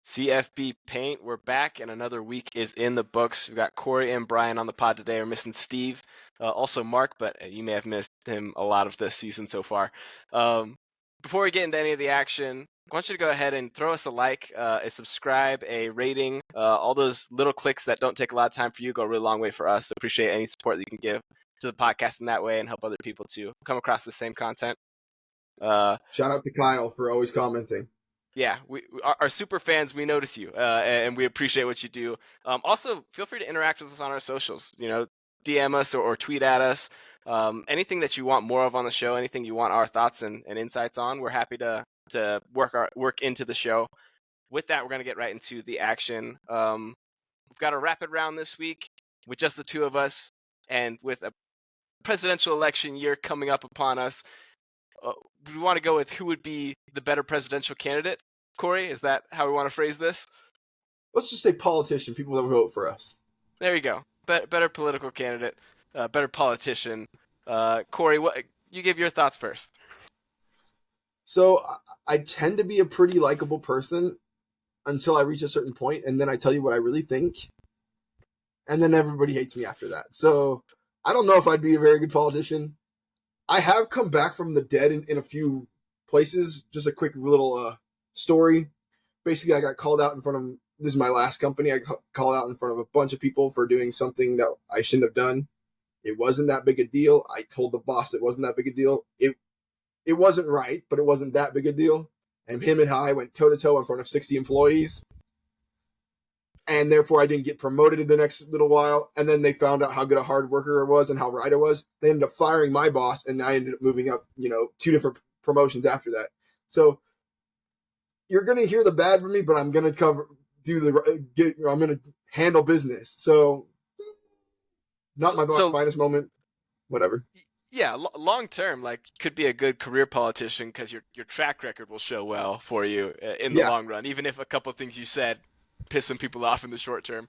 CFB Paint. We're back, and another week is in the books. We've got Corey and Bryan on the pod today. We're missing Steve, also Mark, but you may have missed him a lot of this season so far. Before we get into any of the action, I want you to go ahead and throw us a like, a subscribe, a rating. All those little clicks that don't take a lot of time for you go a really long way for us. So appreciate any support that you can give to the podcast in that way and help other people to come across the same content. Shout out to Kyle for always commenting. Yeah, our super fans, we notice you, and we appreciate what you do. Also, feel free to interact with us on our socials. DM us or tweet at us. Anything that you want more of on the show, anything you want our thoughts and insights on, we're happy to work into the show. With that, we're going to get right into the action. We've got a rapid round this week with just the two of us, and with a presidential election year coming up upon us. We want to go with who would be the better presidential candidate. Corey, is that how we want to phrase this? Let's just say politician, people that vote for us. There you go. Better political candidate, better politician. Corey, you give your thoughts first. So I tend to be a pretty likable person until I reach a certain point, and then I tell you what I really think, and then everybody hates me after that. So I don't know if I'd be a very good politician. I have come back from the dead in a few places. Just a quick little story. Basically, I got called out in front of, this is my last company, I got called out in front of a bunch of people for doing something that I shouldn't have done. It wasn't that big a deal. I told the boss it wasn't that big a deal. It wasn't right, but it wasn't that big a deal. And him and I went toe-to-toe in front of 60 employees. And therefore, I didn't get promoted in the next little while. And then they found out how good a hard worker I was and how right I was. They ended up firing my boss, and I ended up moving up, 2 different promotions after that. So you're going to hear the bad from me, but I'm going to I'm going to handle business. So not my finest moment, whatever. Yeah, long term, could be a good career politician because your track record will show well for you in the long run, even if a couple of things you said piss some people off in the short term.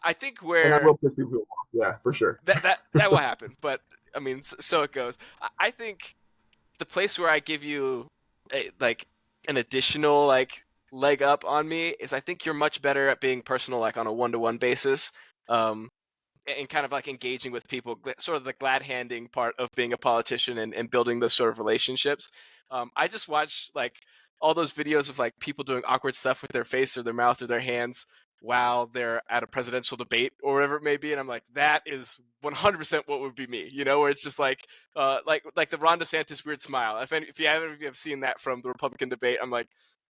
I think and I will piss people off, yeah, for sure. That will happen, but I mean, so it goes. I think the place where I give you an additional leg up on me is I think you're much better at being personal, on a one-to-one basis, and kind of engaging with people, sort of the glad-handing part of being a politician and building those sort of relationships. I just watched all those videos of people doing awkward stuff with their face or their mouth or their hands while they're at a presidential debate or whatever it may be, and I'm like, that is 100% what would be me, where it's just like the Ron DeSantis weird smile. If you have seen that from the Republican debate, I'm like,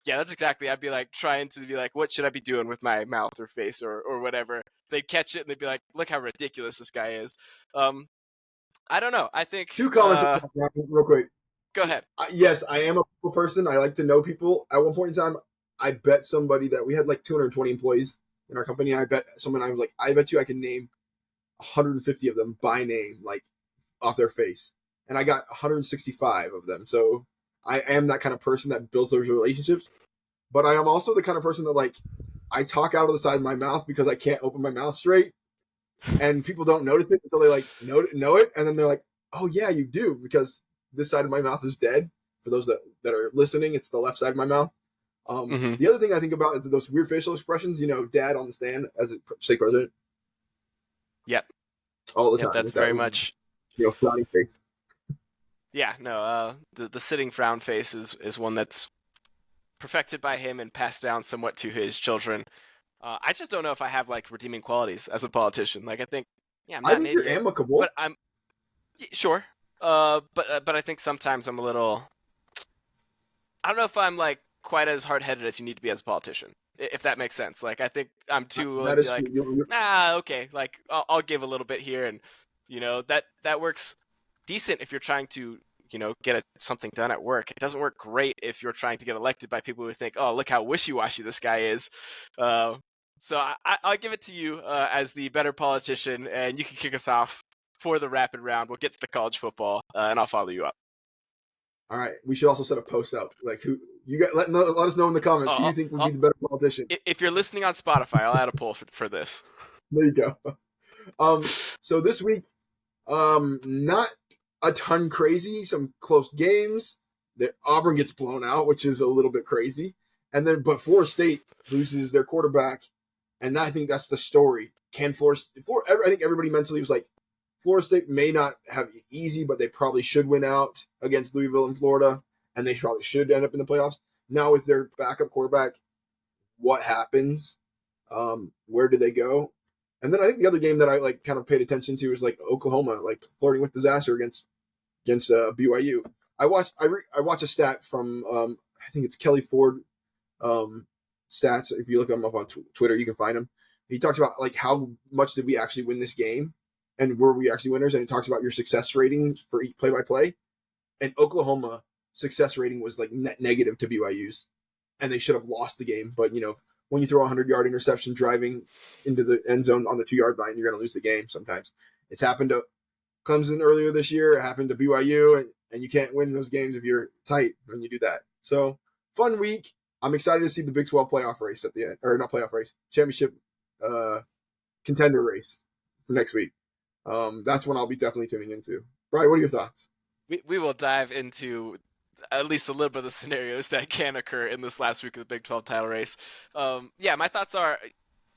yeah, that's exactly. I'd be trying to be what should I be doing with my mouth or face or whatever. They'd catch it and they'd be like, look how ridiculous this guy is. I don't know. I think 2 comments real quick. Go ahead. Yes, I am a people person. I like to know people. At one point in time, I bet somebody that we had 220 employees in our company. And I bet someone, I was like, I bet you I can name 150 of them by name, off their face. And I got 165 of them. So I am that kind of person that builds those relationships. But I am also the kind of person that I talk out of the side of my mouth because I can't open my mouth straight. And people don't notice it until they know it. And then they're like, oh yeah, you do, because this side of my mouth is dead. For those that are listening, it's the left side of my mouth. The other thing I think about is those weird facial expressions, dad on the stand as a state president. Yep. All the time. That's very much, frowning face. Yeah, no, the sitting frown face is one that's perfected by him and passed down somewhat to his children. I just don't know if I have redeeming qualities as a politician. I think, yeah, I'm not I think you're amicable. But I'm sure. But I think sometimes I'm a little. I don't know if I'm quite as hard-headed as you need to be as a politician, if that makes sense. I think I'm too okay. I'll give a little bit here, and that works decent if you're trying to get something done at work. It doesn't work great if you're trying to get elected by people who think, oh, look how wishy-washy this guy is. So I'll give it to you as the better politician, and you can kick us off for the rapid round. We'll get to the college football, and I'll follow you up. All right. We should also set a post out. Who you got? Let us know in the comments who you think would be the better politician. If you're listening on Spotify, I'll add a poll for this. There you go. So this week, not a ton crazy. Some close games. That Auburn gets blown out, which is a little bit crazy. And then, but Florida State loses their quarterback, and I think that's the story. Can Florida? I think everybody mentally was like, Florida State may not have it easy, but they probably should win out against Louisville and Florida, and they probably should end up in the playoffs. Now with their backup quarterback, what happens? Where do they go? And then I think the other game that I like kind of paid attention to was like Oklahoma, like flirting with disaster against BYU. I watch a stat from I think it's Kelly Ford stats. If you look him up on Twitter, you can find him. He talks about like how much did we actually win this game, and were we actually winners? And he talks about your success rating for each play by play. And Oklahoma success rating was like net negative to BYU's, and they should have lost the game. But when you throw a 100-yard interception driving into the end zone on the 2-yard line, you're going to lose the game. Sometimes it's happened to Clemson earlier this year. It happened to BYU, and you can't win those games if you're tight when you do that. So fun week. I'm excited to see the Big 12 playoff race at the end, or not playoff race, championship contender race for next week. That's one I'll be definitely tuning into. Brian, what are your thoughts? We will dive into at least a little bit of the scenarios that can occur in this last week of the Big 12 title race. Yeah, my thoughts are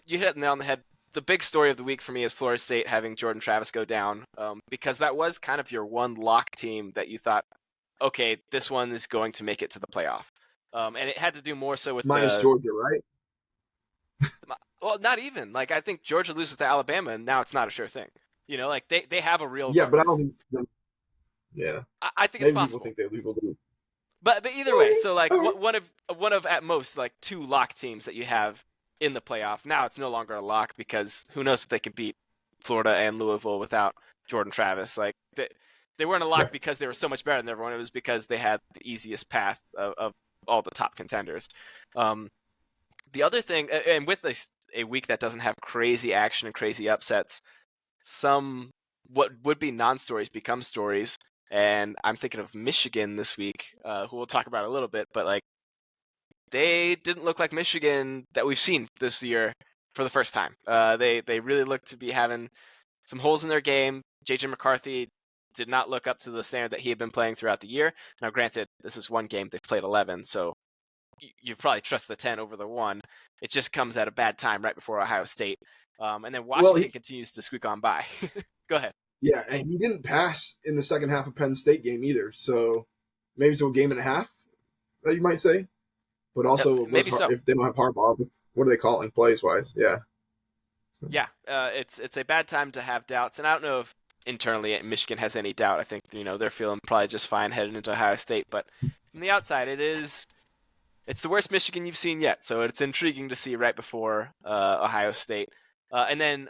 you hit it nail on the head. The big story of the week for me is Florida State having Jordan Travis go down, because that was kind of your one lock team that you thought, okay, this one is going to make it to the playoff. And it had to do more so with Minus Georgia, right? well, not even. Like, I think Georgia loses to Alabama, and now it's not a sure thing. Like they have a real. Yeah, but I don't think. Yeah, I think it's maybe people possible. think they will lose. But either way, so like one of at most like two lock teams that you have in the playoff. Now it's no longer a lock because who knows if they can beat Florida and Louisville without Jordan Travis. Like they weren't a lock Right. because they were so much better than everyone. It was because they had the easiest path of all the top contenders. The other thing, and with a week that doesn't have crazy action and crazy upsets, some what would be non-stories become stories. And I'm thinking of Michigan this week, who we'll talk about a little bit, but like they didn't look like Michigan that we've seen this year for the first time. They really looked to be having some holes in their game. JJ McCarthy did not look up to the standard that he had been playing throughout the year. Now, granted, this is one game; they've played 11, so you probably trust the 10 over the 1. It just comes at a bad time right before Ohio State. And then Well, Washington continues to squeak on by. Go ahead. yeah, and he didn't pass in the second half of Penn State game either. So maybe it's a game and a half that you might say. But also, Maybe so. if they don't have Harbaugh, what are they calling plays wise? Yeah. Yeah, it's a bad time to have doubts, and I don't know if internally Michigan has any doubt. I think they're feeling probably just fine heading into Ohio State, but from the outside, it's the worst Michigan you've seen yet. So it's intriguing to see right before Ohio State, and then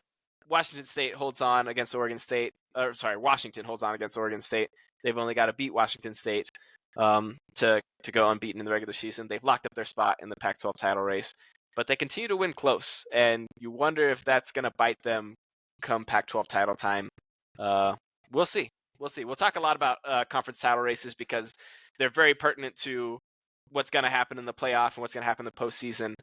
Washington State holds on against Oregon State. Washington holds on against Oregon State. They've only got to beat Washington State to go unbeaten in the regular season. They've locked up their spot in the Pac-12 title race, but they continue to win close, and you wonder if that's going to bite them come Pac-12 title time. We'll see. We'll see. We'll talk a lot about conference title races because they're very pertinent to what's going to happen in the playoff and what's going to happen in the postseason.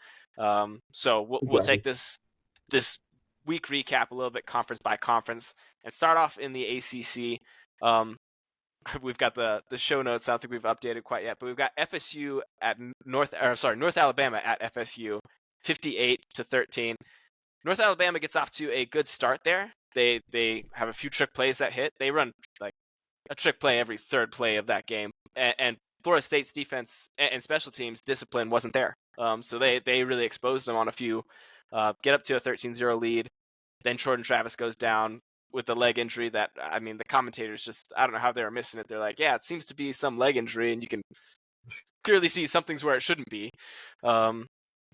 So we'll Exactly. take this week recap a little bit conference by conference and start off in the ACC. We've got the show notes. I don't think we've updated quite yet, but we've got FSU at North Alabama at FSU, 58-13. North Alabama gets off to a good start there. They have a few trick plays that hit. They run like a trick play every third play of that game, and Florida State's defense and special teams discipline wasn't there. So they really exposed them on a few. Get up to a 13-0 lead. Then Jordan Travis goes down with the leg injury that, I mean, the commentators just, I don't know how they were missing it. They're like, yeah, it seems to be some leg injury, and you can clearly see something's where it shouldn't be. And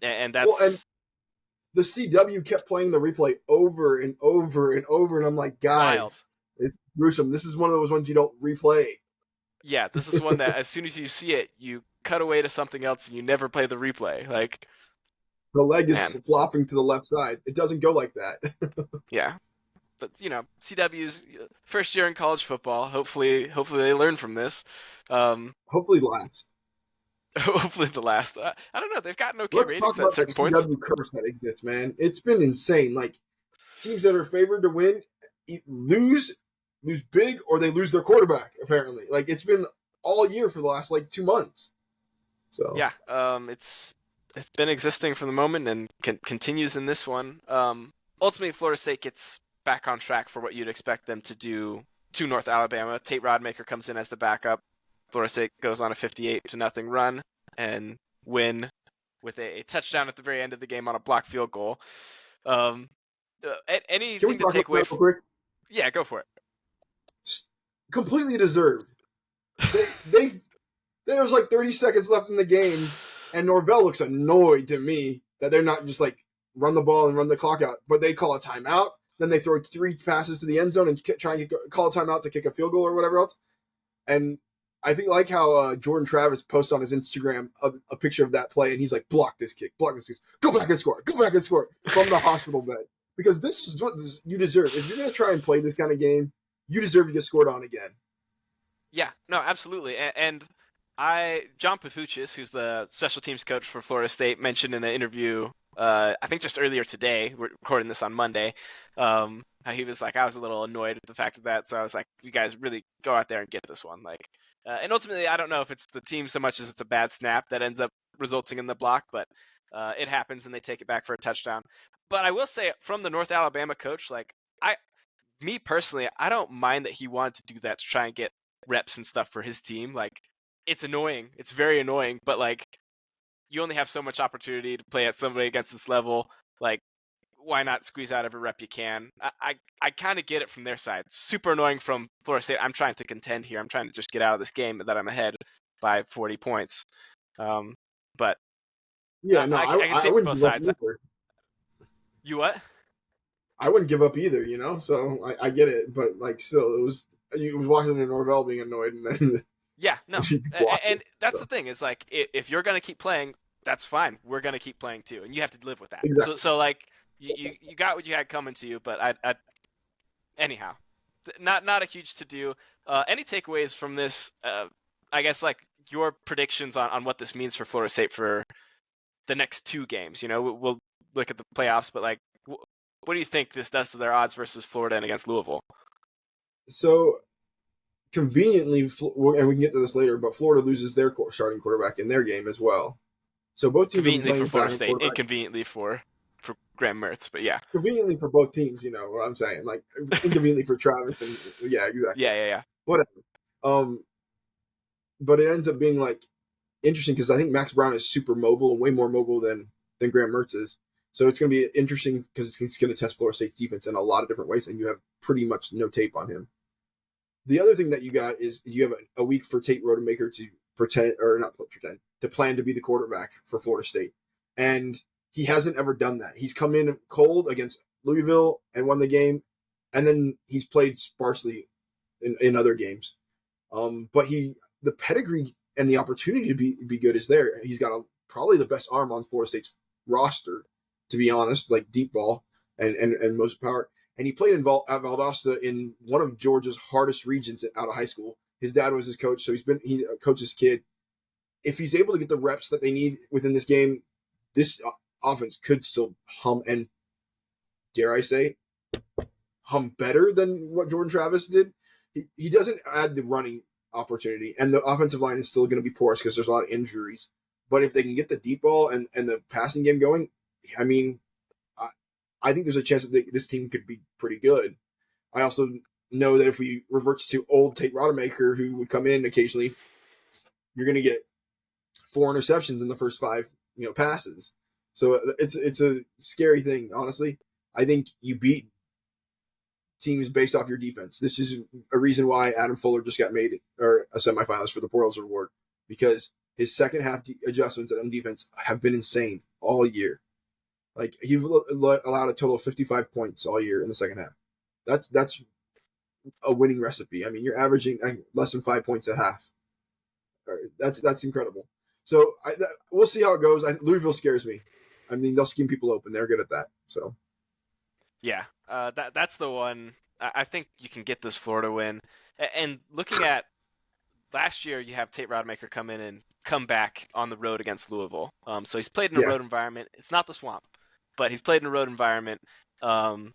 Well, and that's the CW kept playing the replay over and over and over, and I'm like, guys, wild. it's gruesome. This is one of those ones you don't replay. Yeah, this is one that as soon as you see it, you cut away to something else and you never play the replay. Like, The leg is man, flopping to the left side. It doesn't go like that. yeah. But CW's first year in college football. Hopefully they learn from this. Um, Hopefully last. hopefully the last. I don't know. They've gotten okay Let's talk ratings at about the certain points. CW curse that exists, man. It's been insane. Like teams that are favored to win lose big, or they lose their quarterback. Apparently, like it's been all year for the last like 2 months. So Yeah. It's it's been existing for the moment and continues in this one. Ultimately, Florida State gets back on track for what you'd expect them to do to North Alabama. Tate Rodmaker comes in as the backup. Florida State goes on a 58-0 run and win with a touchdown at the very end of the game on a blocked field goal. Um, Can we anything to talk take about away? that real quick? Yeah, go for it. Completely deserved. They there was like 30 seconds left in the game, and Norvell looks annoyed to me that they're not just like run the ball and run the clock out, but they call a timeout. Then they throw 3 passes to the end zone and try and call a timeout to kick a field goal or whatever else. And I think like how Jordan Travis posts on his Instagram a picture of that play, and he's like, "Block this kick, go back and score, go back and score" from the hospital bed, because this is what you deserve. If you're gonna try and play this kind of game, you deserve to get scored on again. Yeah, no, absolutely. And John Papuchis, who's the special teams coach for Florida State, mentioned in an interview, I think just earlier today, we're recording this on Monday, how he was like, I was a little annoyed at the fact of that, so I was like, you guys really go out there and get this one. Like, and ultimately, I don't know if it's the team so much as it's a bad snap that ends up resulting in the block, but it happens and they take it back for a touchdown. But I will say, from the North Alabama coach, like, me personally, I don't mind that he wanted to do that to try and get reps and stuff for his team. Like, it's annoying. It's very annoying, but like, you only have so much opportunity to play at somebody against this level. Like, why not squeeze out every rep you can? I kind of get it from their side. It's super annoying from Florida State. I'm trying to contend here. I'm trying to just get out of this game that I'm ahead by 40 points. Um, but Yeah, no, I can see I it from wouldn't both give up sides. either. You what? I wouldn't give up either, you know. So I get it, but like still, it was you was watching the Norvell being annoyed, and then Yeah, no. he blocked it. And that's the So thing is like if you're gonna keep playing, that's fine. We're gonna keep playing too, and you have to live with that. So exactly. so like you got what you had coming to you, but I anyhow, not a huge to do. Any takeaways from this? I guess like your predictions on what this means for Florida State for the next 2 games. You know, we'll look at the playoffs, but like, what do you think this does to their odds versus Florida and against Louisville? So conveniently, and we can get to this later, but Florida loses their starting quarterback in their game as well. So both teams will be Conveniently playing for with Florida backup State, quarterback. inconveniently for Graham Mertz, but yeah, Conveniently for both teams, you know what I'm saying? Like inconveniently for Travis, and yeah, exactly. yeah. Whatever. Um, but it ends up being like interesting because I think Max Brown is super mobile and way more mobile than Graham Mertz is. So it's going to be interesting because he's going to test Florida State's defense in a lot of different ways, and you have pretty much no tape on him. The other thing that you got is you have a week for Tate Rodemaker to pretend, or not pretend, to plan to be the quarterback for Florida State, and he hasn't ever done that. He's come in cold against Louisville and won the game, and then he's played sparsely in other games. But the pedigree and the opportunity to be good is there. He's got probably the best arm on Florida State's roster, to be honest, like deep ball and most power. And he played at Valdosta in one of Georgia's hardest regions out of high school. His dad was his coach, so he coached his kid. If he's able to get the reps that they need within this game, this offense could still hum and dare I say hum better than what Jordan Travis did. He doesn't add the running opportunity, and the offensive line is still going to be porous because there's a lot of injuries. But if they can get the deep ball and the passing game going, I mean, I think there's a chance that this team could be pretty good. I also know that if we revert to old Tate Rodemaker, who would come in occasionally, you're going to get 4 interceptions in the first 5, passes. So it's a scary thing, honestly. I think you beat teams based off your defense. This is a reason why Adam Fuller just got made or a semifinalist for the Broyles Award, because his second half adjustments on defense have been insane all year. Like he allowed a total of 55 points all year in the second half. That's a winning recipe. I mean, you're averaging less than 5 points a half. That's incredible. So we'll see how it goes. Louisville scares me. I mean, they'll scheme people open. They're good at that. So Yeah, that's the one. I think you can get this Florida win. And looking at last year, you have Tate Rodemaker come in and come back on the road against Louisville. So he's played in a yeah, road environment. It's not the swamp, but he's played in a road environment. Um,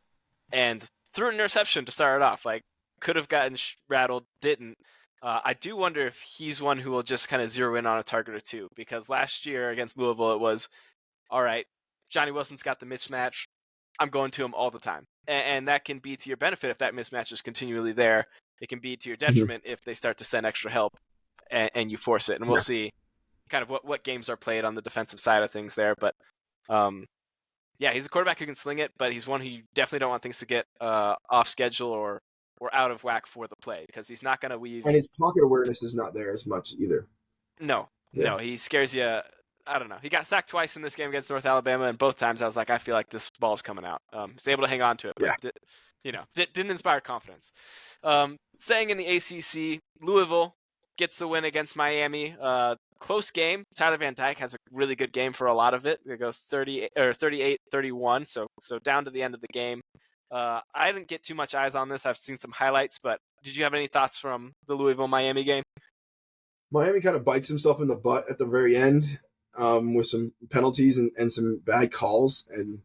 and threw an interception to start it off. Like, could have gotten rattled, didn't. I do wonder if he's one who will just kind of zero in on a target or two, because last year against Louisville, it was all right. Johnny Wilson's got the mismatch. I'm going to him all the time, and that can be to your benefit if that mismatch is continually there. It can be to your Mhm. detriment if they start to send extra help and you force it. And we'll Yeah, see kind of what games are played on the defensive side of things there. But um, yeah, he's a quarterback who can sling it, but he's one who you definitely don't want things to get off schedule or out of whack for the play, because he's not going to weave. and his pocket awareness is not there as much either. No, Yeah, no, he scares you. I don't know. He got sacked twice in this game against North Alabama, and both times I was like, I feel like this ball's coming out. He's able to hang on to it, but yeah. didn't inspire confidence. Staying in the ACC, Louisville gets the win against Miami. Close game. Tyler Van Dyke has a really good game for a lot of it. They go 30 or 38-31, so down to the end of the game. I didn't get too much eyes on this. I've seen some highlights, but did you have any thoughts from the Louisville Miami game? Miami kind of bites himself in the butt at the very end with some penalties and some bad calls. And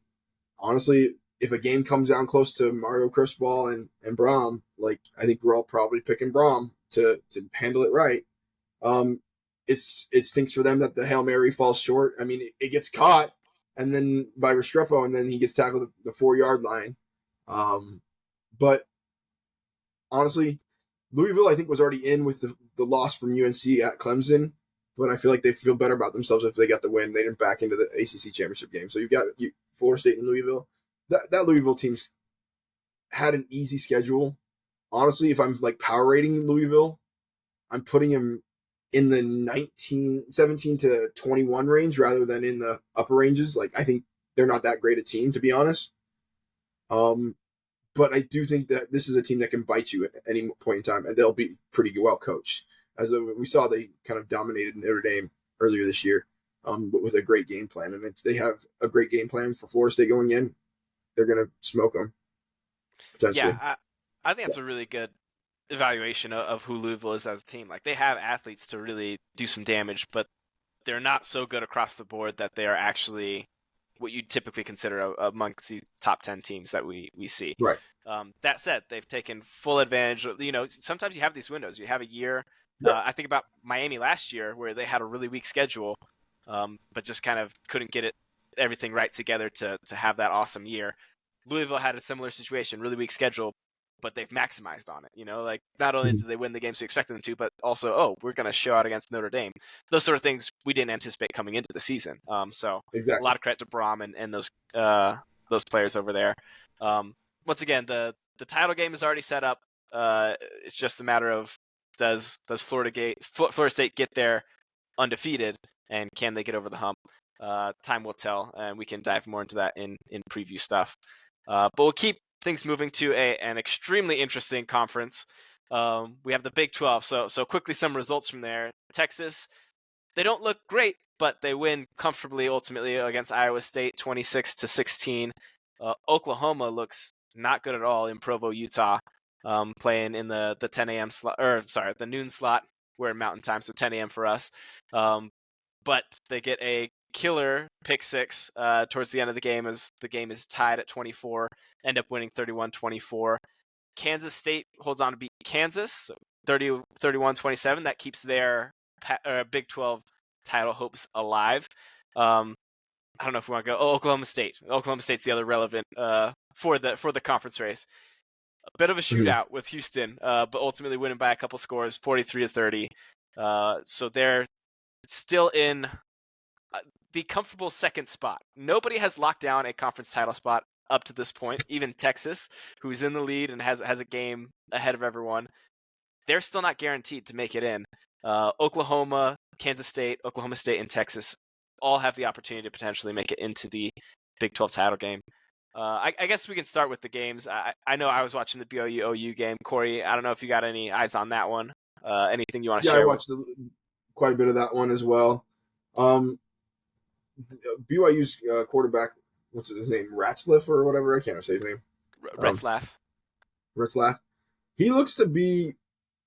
honestly, if a game comes down close to Mario Cristobal and Brom, like I think we're all probably picking Brom to handle it right. Um, it stinks for them that the Hail Mary falls short. I mean, it gets caught and then by Restrepo, and then he gets tackled at the 4 yard line. Um, but honestly, Louisville, I think, was already in with the loss from UNC at Clemson, but I feel like they feel better about themselves if they got the win. They didn't back into the ACC championship game. So you've got Florida State and Louisville. That Louisville team's had an easy schedule. Honestly, if I'm like power rating Louisville, I'm putting him in the 17 to 21 range rather than in the upper ranges. Like I think they're not that great a team, to be honest. Um, but I do think that this is a team that can bite you at any point in time, and they'll be pretty well coached. As we saw, they kind of dominated Notre Dame earlier this year, but with a great game plan. And if they have a great game plan for Florida State going in, they're going to smoke them Yeah, potentially. I think that's a really good evaluation of who Louisville is as a team. Like, they have athletes to really do some damage, but they're not so good across the board that they are actually what you'd typically consider amongst the top 10 teams that we see. Right. That said, they've taken full advantage. Sometimes you have these windows. You have a year. Yeah. I think about Miami last year, where they had a really weak schedule, but just kind of couldn't get everything right together to have that awesome year. Louisville had a similar situation, really weak schedule, but they've maximized on it. Like, not only Mhm. did they win the games we expected them to, but also, oh, we're going to show out against Notre Dame. Those sort of things we didn't anticipate coming into the season. So a Exactly. lot of credit to Brom and those players over there. Once again, the title game is already set up. It's just a matter of does Florida State get there undefeated, and can they get over the hump? Time will tell, and we can dive more into that in preview stuff. But we'll keep things moving to an extremely interesting conference. We have the Big 12. So quickly, some results from there. Texas, they don't look great, but they win comfortably ultimately against Iowa State, 26-16. Oklahoma looks not good at all in Provo, Utah, playing in the 10 a.m. slot, or sorry, the noon slot. We're in Mountain Time, so 10 a.m. for us. But they get a killer pick six towards the end of the game, as the game is tied at 24, end up winning 31-24. Kansas State holds on to beat Kansas 31-27. That keeps their Big 12 title hopes alive. I don't know if we want to go. Oh, Oklahoma State. Oklahoma State's the other relevant for the conference race. A bit of a Mhm. shootout with Houston, but ultimately winning by a couple scores, 43-30. So they're still in the comfortable second spot. Nobody has locked down a conference title spot up to this point. Even Texas, who's in the lead and has a game ahead of everyone, they're still not guaranteed to make it in. Oklahoma, Kansas State, Oklahoma State, and Texas all have the opportunity to potentially make it into the Big 12 title game. I guess we can start with the games. I know I was watching the BYU OU game. Corey, I don't know if you got any eyes on that one. Anything you want to Yeah, I share with? watched quite a bit of that one as well. Um, BYU's quarterback, what's his name, Ratzliff or whatever, I can't say his name. Um, Retzlaff? Ratzlaff. He looks to be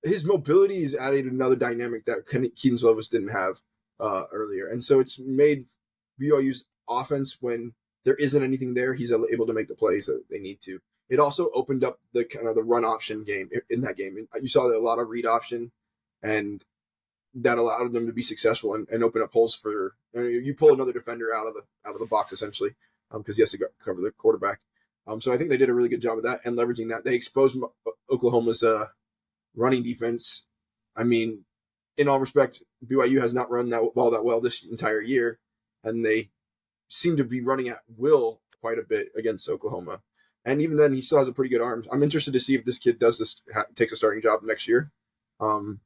his mobility is added another dynamic that Keaton Slovis didn't have earlier, and so it's made BYU's offense when there isn't anything there, he's able to make the plays that they need to. It also opened up the kind of the run option game in that game. You saw a lot of read option. and that allowed them to be successful and open up holes for you pull another defender out of the box essentially because he has to cover the quarterback. So I think they did a really good job of that and leveraging that. They exposed Oklahoma's running defense. I mean, in all respect, BYU has not run that ball that well this entire year, and they seem to be running at will quite a bit against Oklahoma. And even then, he still has a pretty good arm. I'm interested to see if this kid does this, takes a starting job next year, and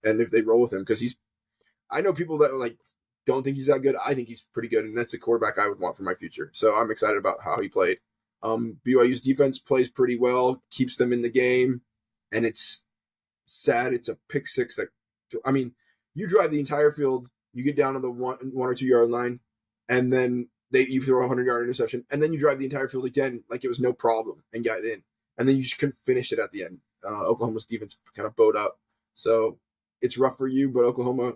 if they roll with him because he's. I know people that like don't think he's that good. I think he's pretty good, and that's a quarterback I would want for my future. So I'm excited about how he played. BYU's defense plays pretty well, keeps them in the game, and it's sad. It's a pick six that, I mean, you drive the entire field, you get down to the one or 2 yard line, and then you throw a 100-yard interception, and then you drive the entire field again like it was no problem and got in, and then you just couldn't finish it at the end. Oklahoma's defense kind of bowed up, so it's rough for you, but Oklahoma,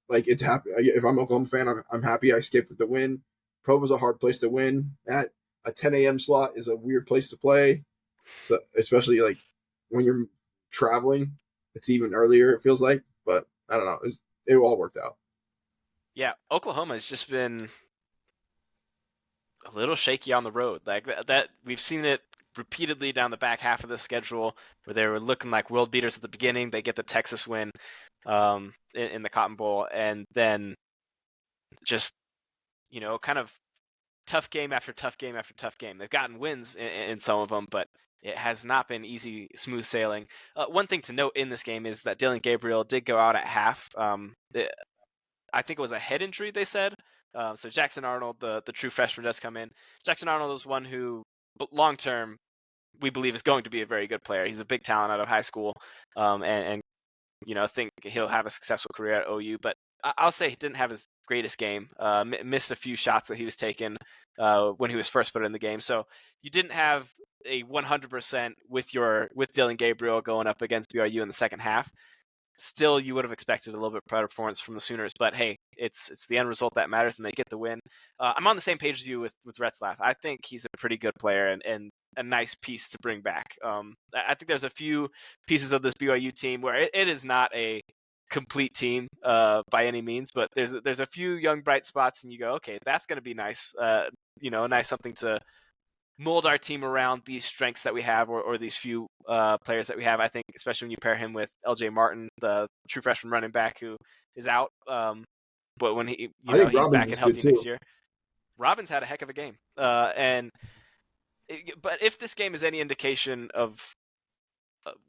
like it's happy. If I'm an Oklahoma fan, I'm happy I skipped with the win. Provo's a hard place to win. At a 10 a.m. slot is a weird place to play, so especially like when you're traveling, it's even earlier. It feels like, but I don't know. It all worked out. Yeah, Oklahoma has just been a little shaky on the road. Like that we've seen it repeatedly down the back half of the schedule where they were looking like world beaters at the beginning. They get the Texas win in the Cotton Bowl, and then just kind of tough game after tough game after tough game. They've gotten wins in some of them, but it has not been easy, smooth sailing. One thing to note in this game is that Dylan Gabriel did go out at half. I think it was a head injury, they said. So Jackson Arnold, the true freshman, does come in. Jackson Arnold is one who, long term, we believe is going to be a very good player. He's a big talent out of high school, and think he'll have a successful career at OU. But I'll say he didn't have his greatest game. Missed a few shots that he was taking when he was first put in the game. So you didn't have a 100% with Dylan Gabriel going up against BYU in the second half. Still, you would have expected a little bit better performance from the Sooners, but hey, it's the end result that matters, and they get the win. I'm on the same page as you with Retzlaff. I think he's a pretty good player and a nice piece to bring back. I think there's a few pieces of this BYU team where it is not a complete team by any means, but there's a few young bright spots, and you go, okay, that's going to be nice. Nice something to mold our team around these strengths that we have or these few players that we have. I think especially when you pair him with LJ Martin, the true freshman running back who is out, but when I think he's Robbins back is and good healthy next too. year. Robbins had a heck of a game, but if this game is any indication of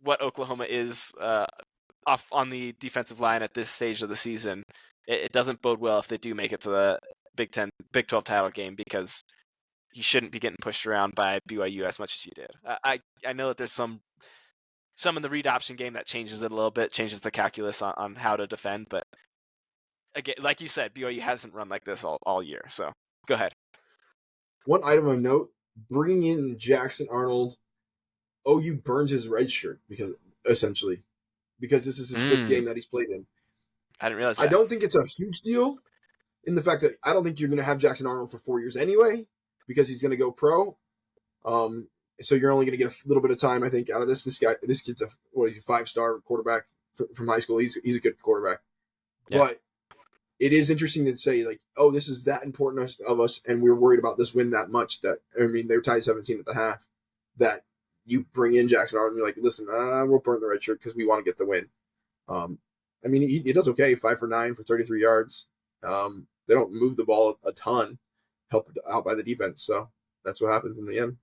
what Oklahoma is off on the defensive line at this stage of the season, it doesn't bode well if they do make it to the Big 12 title game, because you shouldn't be getting pushed around by BYU as much as you did. I know that there's some in the read option game that changes it a little bit, changes the calculus on how to defend, but again, like you said, BYU hasn't run like this all year. So go ahead. One item of note: bringing in Jackson Arnold, OU burns his red shirt because this is his fifth game that he's played in. I didn't realize I that. don't think it's a huge deal in the fact that I don't think you're going to have Jackson Arnold for 4 years anyway because he's going to go pro. So you're only going to get a little bit of time, I think, out of this. This kid's a 5-star quarterback from high school. He's a good quarterback, Yeah. but it is interesting to say like, oh, this is that important of us, and we're worried about this win that much. That they were tied 17 at the half. That you bring in Jackson Arnold, and you're like, listen, we'll burn the red shirt because we want to get the win. He does okay, 5 for 9 for 33 yards. They don't move the ball a ton, helped out by the defense. So that's what happens in the end.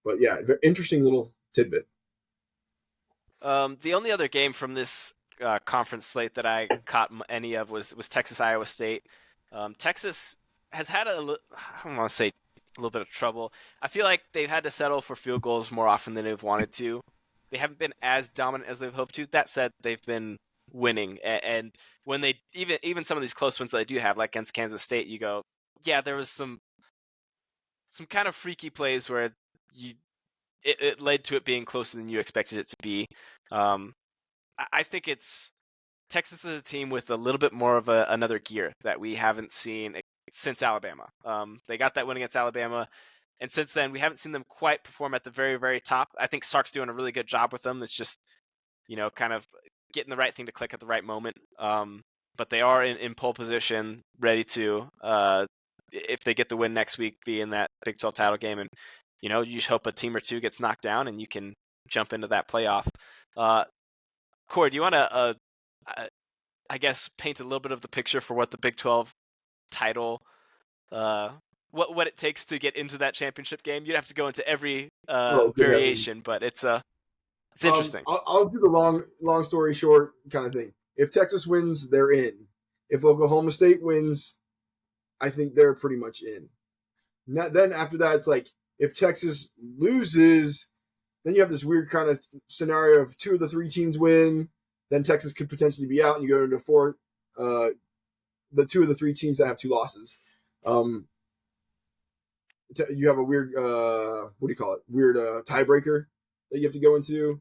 But yeah, interesting little tidbit. The only other game from this conference slate that I caught any of was Texas Iowa State. Texas has had I don't want to say a little bit of trouble. I feel like they've had to settle for field goals more often than they've wanted to. They haven't been as dominant as they've hoped to. That said, they've been winning, and when they even some of these close ones that they do have, like against Kansas State, you go, yeah, there was some kind of freaky plays where it led to it being closer than you expected it to be. I think it's Texas is a team with a little bit more of another gear that we haven't seen since Alabama. They got that win against Alabama, and since then we haven't seen them quite perform at the very, very top. I think Sark's doing a really good job with them. It's just kind of getting the right thing to click at the right moment. But they are in pole position, ready to, if they get the win next week, be in that Big 12 title game. And, you just hope a team or two gets knocked down and you can jump into that playoff. Cord, do you want to, I guess, paint a little bit of the picture for what the Big 12 title, uh, what it takes to get into that championship game? You'd have to go into every Oh, okay. variation, but it's interesting. I'll do the long story short kind of thing. If Texas wins, they're in. If Oklahoma State wins, I think they're pretty much in. Then after that, it's like if Texas loses, then you have this weird kind of scenario of 2 of the 3 teams win, then Texas could potentially be out, and you go into 4. The 2 of the 3 teams that have 2 losses. You have a weird what do you call it? Weird tiebreaker that you have to go into.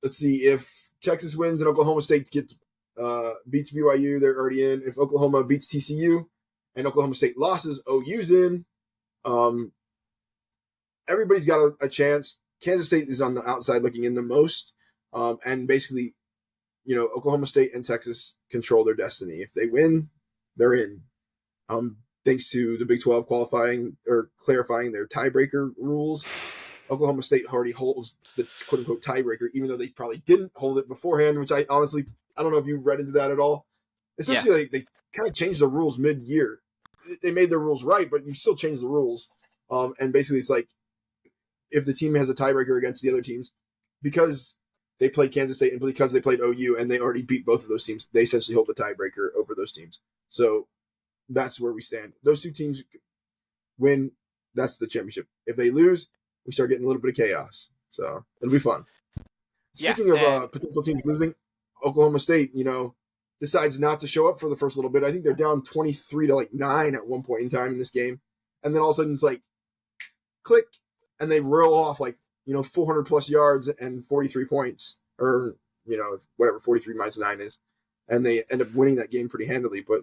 Let's see, if Texas wins and Oklahoma State beats BYU, they're already in. If Oklahoma beats TCU and Oklahoma State losses, OU's in. Everybody's got a chance. Kansas State is on the outside looking in the most, and basically, Oklahoma State and Texas control their destiny. If they win, they're in. Thanks to the Big 12 qualifying or clarifying their tiebreaker rules. Oklahoma State already holds the quote-unquote tiebreaker, even though they probably didn't hold it beforehand, which I don't know if you've read into that at all. Essentially, they kind of changed the rules mid-year. They made their rules right, but you still change the rules. And basically, it's like if the team has a tiebreaker against the other teams, because they played Kansas State and because they played OU and they already beat both of those teams, they essentially hold the tiebreaker over those teams. So that's where we stand. Those 2 teams win, that's the championship. If they lose, we start getting a little bit of chaos. So it'll be fun. Speaking of potential teams losing, Oklahoma State, decides not to show up for the first little bit. I think they're down 23 to 9 at one point in time in this game. And then all of a sudden it's like, click, and they roll off 400 plus yards and 43 points, or, whatever 43 minus 9 is. And they end up winning that game pretty handily. But,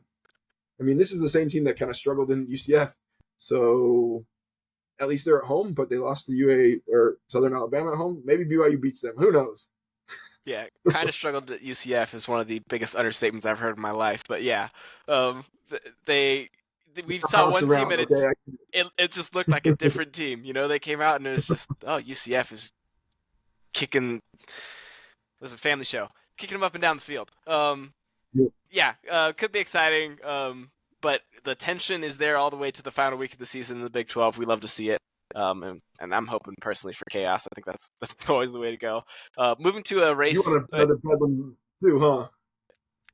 this is the same team that kind of struggled in UCF. So at least they're at home, but they lost to UA or Southern Alabama at home. Maybe BYU beats them. Who knows? Yeah, kind of struggled at UCF is one of the biggest understatements I've heard in my life. But yeah, we saw one team and it just looked like a different team. They came out and it was just, UCF is kicking. It was a family show, kicking them up and down the field. Could be exciting. But the tension is there all the way to the final week of the season in the Big 12. We love to see it. And I'm hoping personally for chaos. I think that's always the way to go. Moving to a race. You want another bedlam too, huh?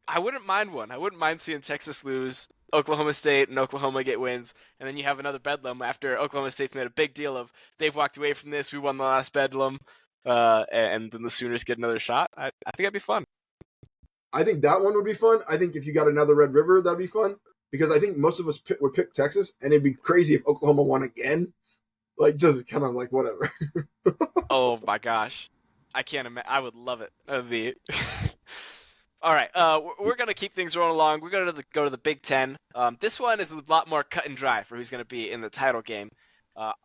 I wouldn't mind one. I wouldn't mind seeing Texas lose, Oklahoma State and Oklahoma get wins, and then you have another bedlam after Oklahoma State's made a big deal of they've walked away from this. We won the last bedlam, and then the Sooners get another shot. I think that'd be fun. I think that one would be fun. I think if you got another Red River, that'd be fun because I think most of us would pick Texas, and it'd be crazy if Oklahoma won again. Just kind of whatever. Oh my gosh, I can't imagine. I would love it. That would be. All right, we're gonna keep things rolling along. We're gonna go to the Big Ten. This one is a lot more cut and dry for who's gonna be in the title game.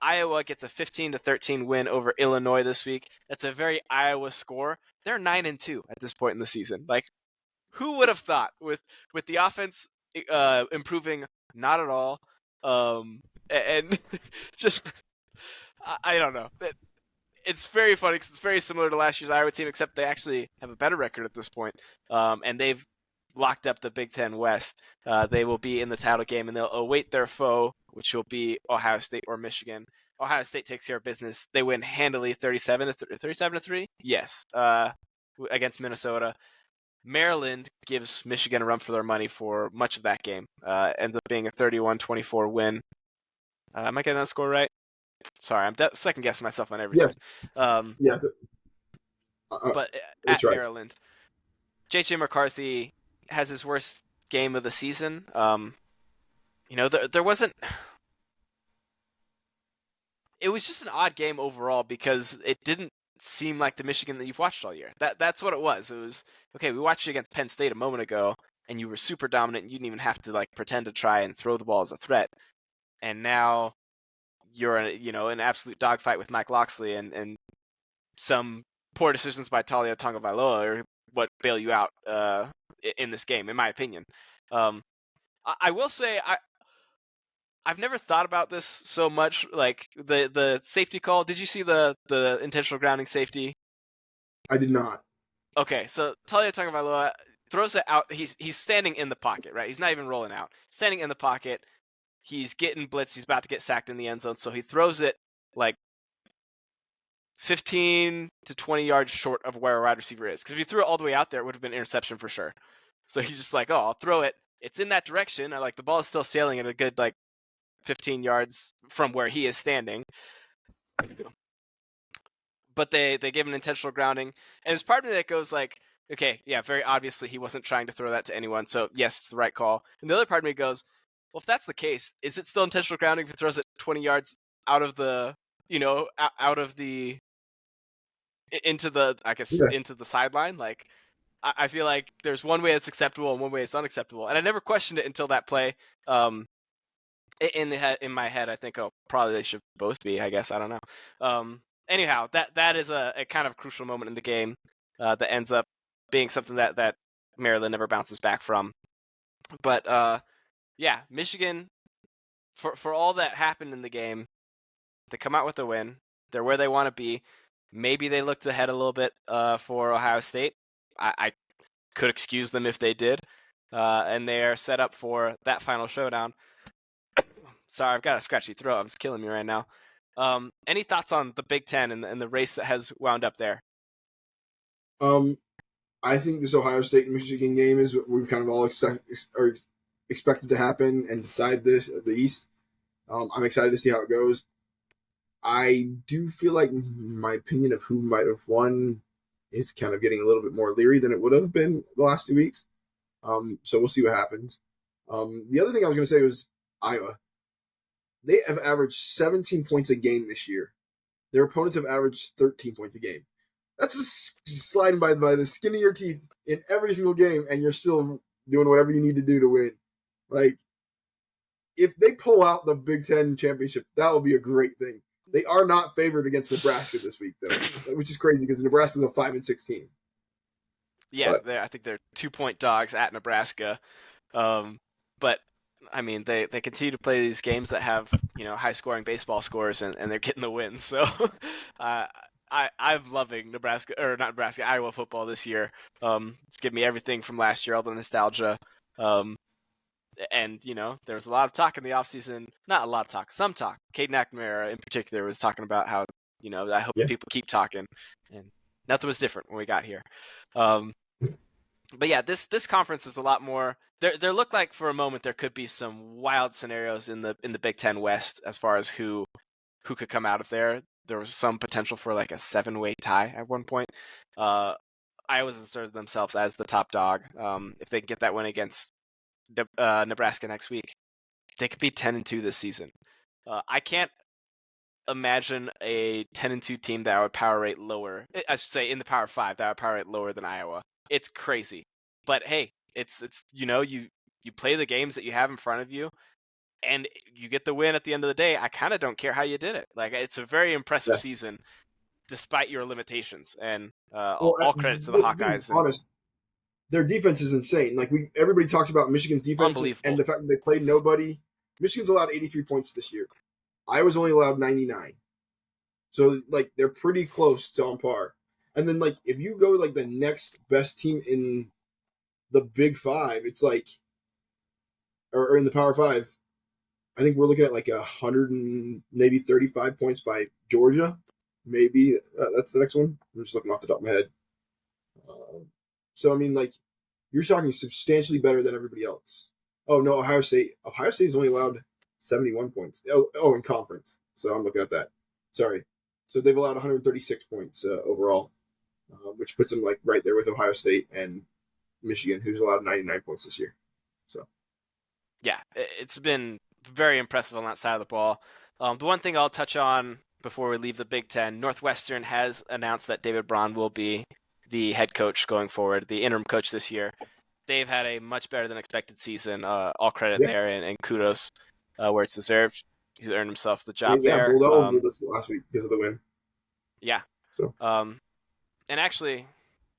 Iowa gets a 15-13 win over Illinois this week. That's a very Iowa score. They're 9-2 at this point in the season. Who would have thought with the offense improving? Not at all, and just I don't know. It's very funny because it's very similar to last year's Iowa team, except they actually have a better record at this point, and they've locked up the Big Ten West. They will be in the title game, and they'll await their foe, which will be Ohio State or Michigan. Ohio State takes care of business. They win handily, 37-3. Yes, against Minnesota. Maryland gives Michigan a run for their money for much of that game. Ends up being a 31-24 win. Am I getting that score right? Sorry, I'm second guessing myself on everything. Yes. Yes. But at Maryland, J.J. McCarthy has his worst game of the season. There wasn't. It was just an odd game overall because it didn't seem like the Michigan that you've watched all year. That's what it was. It was okay. We watched you against Penn State a moment ago, and you were super dominant. And you didn't even have to pretend to try and throw the ball as a threat. And now you're an absolute dogfight with Mike Loxley and some poor decisions by Talia Tagovailoa are what bail you out in this game, in my opinion. I will say I've never thought about this so much. Like the safety call. Did you see the intentional grounding safety? I did not. Okay, so Talia Tagovailoa throws it out. He's standing in the pocket, right? He's not even rolling out. Standing in the pocket. He's getting blitzed. He's about to get sacked in the end zone, so he throws it like 15 to 20 yards short of where a wide receiver is. Because if he threw it all the way out there, it would have been interception for sure. So he's just like, oh, I'll throw it. It's in that direction. I like the ball is still sailing at a good like 15 yards from where he is standing. But they give an intentional grounding, and there's part of me that goes like, okay, yeah, very obviously he wasn't trying to throw that to anyone, so yes, it's the right call. And the other part of me goes, well, if that's the case, is it still intentional grounding if he throws it 20 yards out of the, out of the into the, I guess, Yeah. into the sideline? Like, I feel like there's one way it's acceptable and one way it's unacceptable, and I never questioned it until that play. Um, in my head, I think, oh, probably they should both be. I guess I don't know. Anyhow, that is a kind of crucial moment in the game that ends up being something that Maryland never bounces back from. But yeah, Michigan, for all that happened in the game, they come out with a win. They're where they want to be. Maybe they looked ahead a little bit for Ohio State. I could excuse them if they did. And they are set up for that final showdown. Sorry, I've got a scratchy throat. It's killing me right now. Any thoughts on the Big Ten and the race that has wound up there? Um, I think this Ohio State and Michigan game is what we've kind of all or expected to happen and decide this the East. I'm excited to see how it goes. I do feel like my opinion of who might have won is kind of getting a little bit more leery than it would have been the last 2 weeks. So we'll see what happens. The other thing I was going to say was Iowa. They have averaged 17 points a game this year. Their opponents have averaged 13 points a game. That's just sliding by the skin of your teeth in every single game, and you're still doing whatever you need to do to win. Like, if they pull out the Big Ten championship, that will be a great thing. They are not favored against Nebraska this week, though, which is crazy because Nebraska is a 5-16. Yeah, But I think they're 2-point dogs at Nebraska. But I mean, they continue to play these games that have high scoring baseball scores, and they're getting the wins. So uh, I'm loving Nebraska, or not Nebraska, Iowa football this year. It's giving me everything from last year, all the nostalgia. Um, and there was a lot of talk in the offseason. Not a lot of talk, some talk. Caden McNamara in particular was talking about how I hope yeah, people keep talking, and nothing was different when we got here. Um, but yeah, this conference is a lot more. There looked like for a moment there could be some wild scenarios in the Big Ten West as far as who could come out of there. There was some potential for like a 7-way tie at one point. Iowa's inserted themselves as the top dog. If they can get that win against Nebraska next week, they could be 10-2 this season. I can't imagine a 10-2 team that would power rate lower. I should say in the Power 5 that would power rate lower than Iowa. It's crazy, but hey, it's you play the games that you have in front of you, and you get the win at the end of the day. I kind of don't care how you did it. Like, it's a very impressive yeah. season despite your limitations, and Well, all credit to the let's be Hawkeyes, and honest. Their defense is insane. Like everybody talks about Michigan's defense and unbelievable. the fact that they played nobody. Michigan's allowed 83 points this year. Iowa's only allowed 99. So like they're pretty close to on par. And then like if you go like the next best team in the Big Five, it's like or in the Power Five, I think we're looking at like 100 and maybe 35 points by Georgia. Maybe that's the next one. I'm just looking off the top of my head. Uh, so I mean, like you're talking substantially better than everybody else. Oh no, Ohio State. Ohio State is only allowed 71 points. In conference. So I'm looking at that. Sorry. So they've allowed 136 points overall, which puts them like right there with Ohio State and Michigan, who's allowed 99 points this year. So Yeah, it's been very impressive on that side of the ball. The one thing I'll touch on before we leave the Big Ten, Northwestern has announced that David Braun will be the head coach going forward, the interim coach this year. They've had a much better than expected season. All credit yeah, there, and kudos where it's deserved. He's earned himself the I job mean, yeah, there. Bulldogs did this last week because of the win. Yeah. So Um, And actually,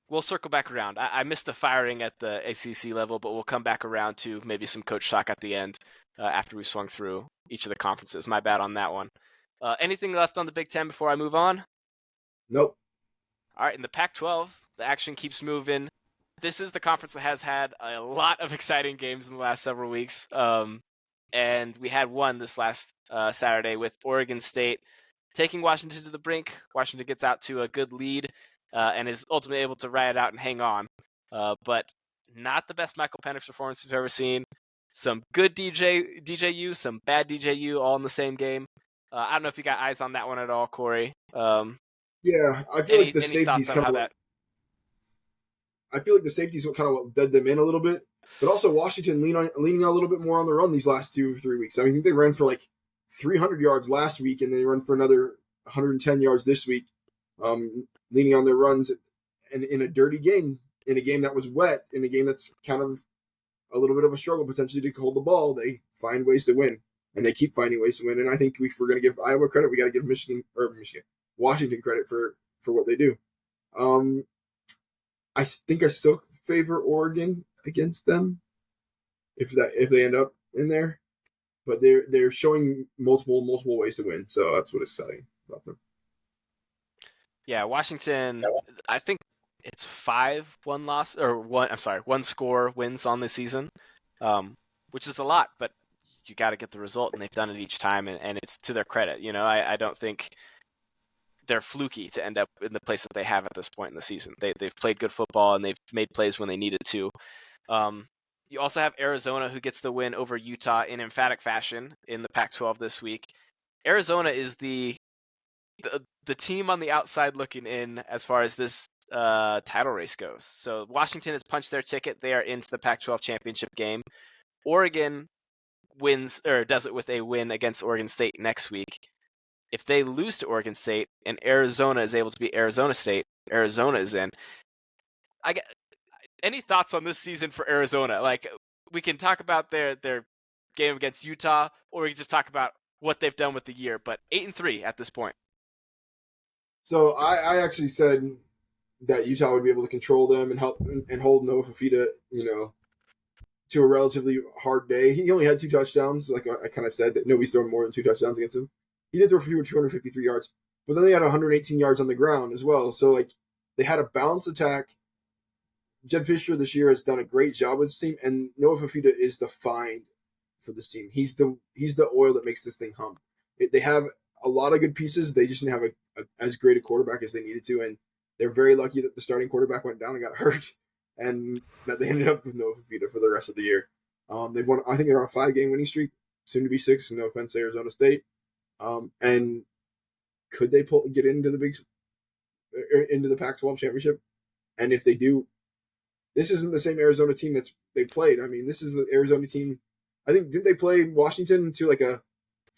we'll circle back around. I missed the firing at the ACC level, but we'll come back around to maybe some coach talk at the end after we swung through each of the conferences. My bad on that one. Anything left on the Big Ten before I move on? Nope. All right, in the Pac-12, the action keeps moving. This is the conference that has had a lot of exciting games in the last several weeks. And we had one this last Saturday with Oregon State taking Washington to the brink. Washington gets out to a good lead and is ultimately able to ride it out and hang on. But not the best Michael Penix performance we've ever seen. Some good DJU, some bad DJU, all in the same game. I don't know if you got eyes on that one at all, Corey. Yeah, I feel like Any the any thoughts safeties on kind how of that? I feel like the safeties what kind of what did them in a little bit, but also Washington leaning a little bit more on the run these last 2 or 3 weeks. I mean, I think they ran for like 300 yards last week, and they run for another 110 yards this week, leaning on their runs, and in a dirty game, in a game that was wet, in a game that's kind of a little bit of a struggle potentially to hold the ball, they find ways to win, and they keep finding ways to win. And I think if we're going to give Iowa credit, we got to give Washington credit for what they do. Um, I think I still favor Oregon against them if they end up in there, but they're showing multiple ways to win, so that's what exciting about them. Yeah, Washington. I think it's 5 1 loss or one. I'm sorry, 1 score wins on the season, um, which is a lot. But you got to get the result, and they've done it each time, and it's to their credit. I don't think they're fluky to end up in the place that they have at this point in the season. They've played good football and they've made plays when they needed to. Um, you also have Arizona who gets the win over Utah in emphatic fashion in the Pac-12 this week. Arizona is the team on the outside looking in as far as this title race goes. So Washington has punched their ticket. They are into the Pac-12 championship game. Oregon wins or does it with a win against Oregon State next week. If they lose to Oregon State and Arizona is able to beat Arizona State, Arizona is in. I get any thoughts on this season for Arizona? Like we can talk about their game against Utah, or we can just talk about what they've done with the year. But 8-3 at this point. So I actually said that Utah would be able to control them and help and hold Noah Fafita, to a relatively hard day. He only had 2 touchdowns, like I kind of said that nobody's thrown more than 2 touchdowns against him. He did throw for 253 yards, but then they had 118 yards on the ground as well. So like they had a balanced attack. Jed Fisher this year has done a great job with this team, and Noah Fafita is the find for this team. He's the oil that makes this thing hum. They have a lot of good pieces. They just didn't have as great a quarterback as they needed to, and they're very lucky that the starting quarterback went down and got hurt, and that they ended up with Noah Fafita for the rest of the year. They've won. I think they're on a 5-game winning streak, soon to be 6. No offense, to Arizona State. And could they get into the Pac-12 championship? And if they do, this isn't the same Arizona team that's they played. I mean, this is the Arizona team. I think didn't they play Washington to like a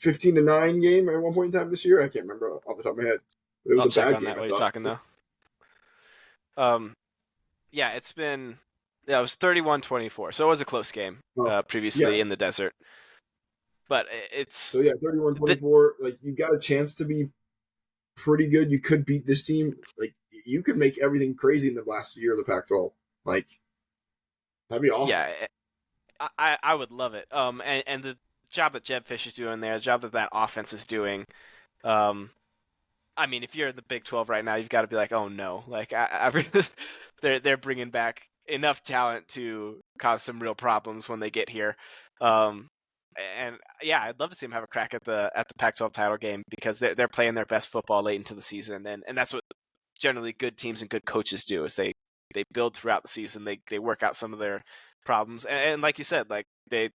15-9 game at one point in time this year? I can't remember off the top of my head, but it was I'll a check bad on game. that I while you're thought. talking though. Yeah, it was 31-24, so it was a close game Yeah. previously in the desert. But it's So yeah, 31-24. Like you got a chance to be pretty good. You could beat this team. Like you could make everything crazy in the last year of the Pac-12. Like that'd be awesome. yeah, I would love it. And the job that Jeb Fish is doing there, the job that that offense is doing. Um, I mean, if you're in the Big 12 right now, you've got to be like, oh no, like they're bringing back enough talent to cause some real problems when they get here. Um, and yeah, I'd love to see them have a crack at the Pac-12 title game because they're playing their best football late into the season, and that's what generally good teams and good coaches do is they build throughout the season. They work out some of their problems, and like you said, like they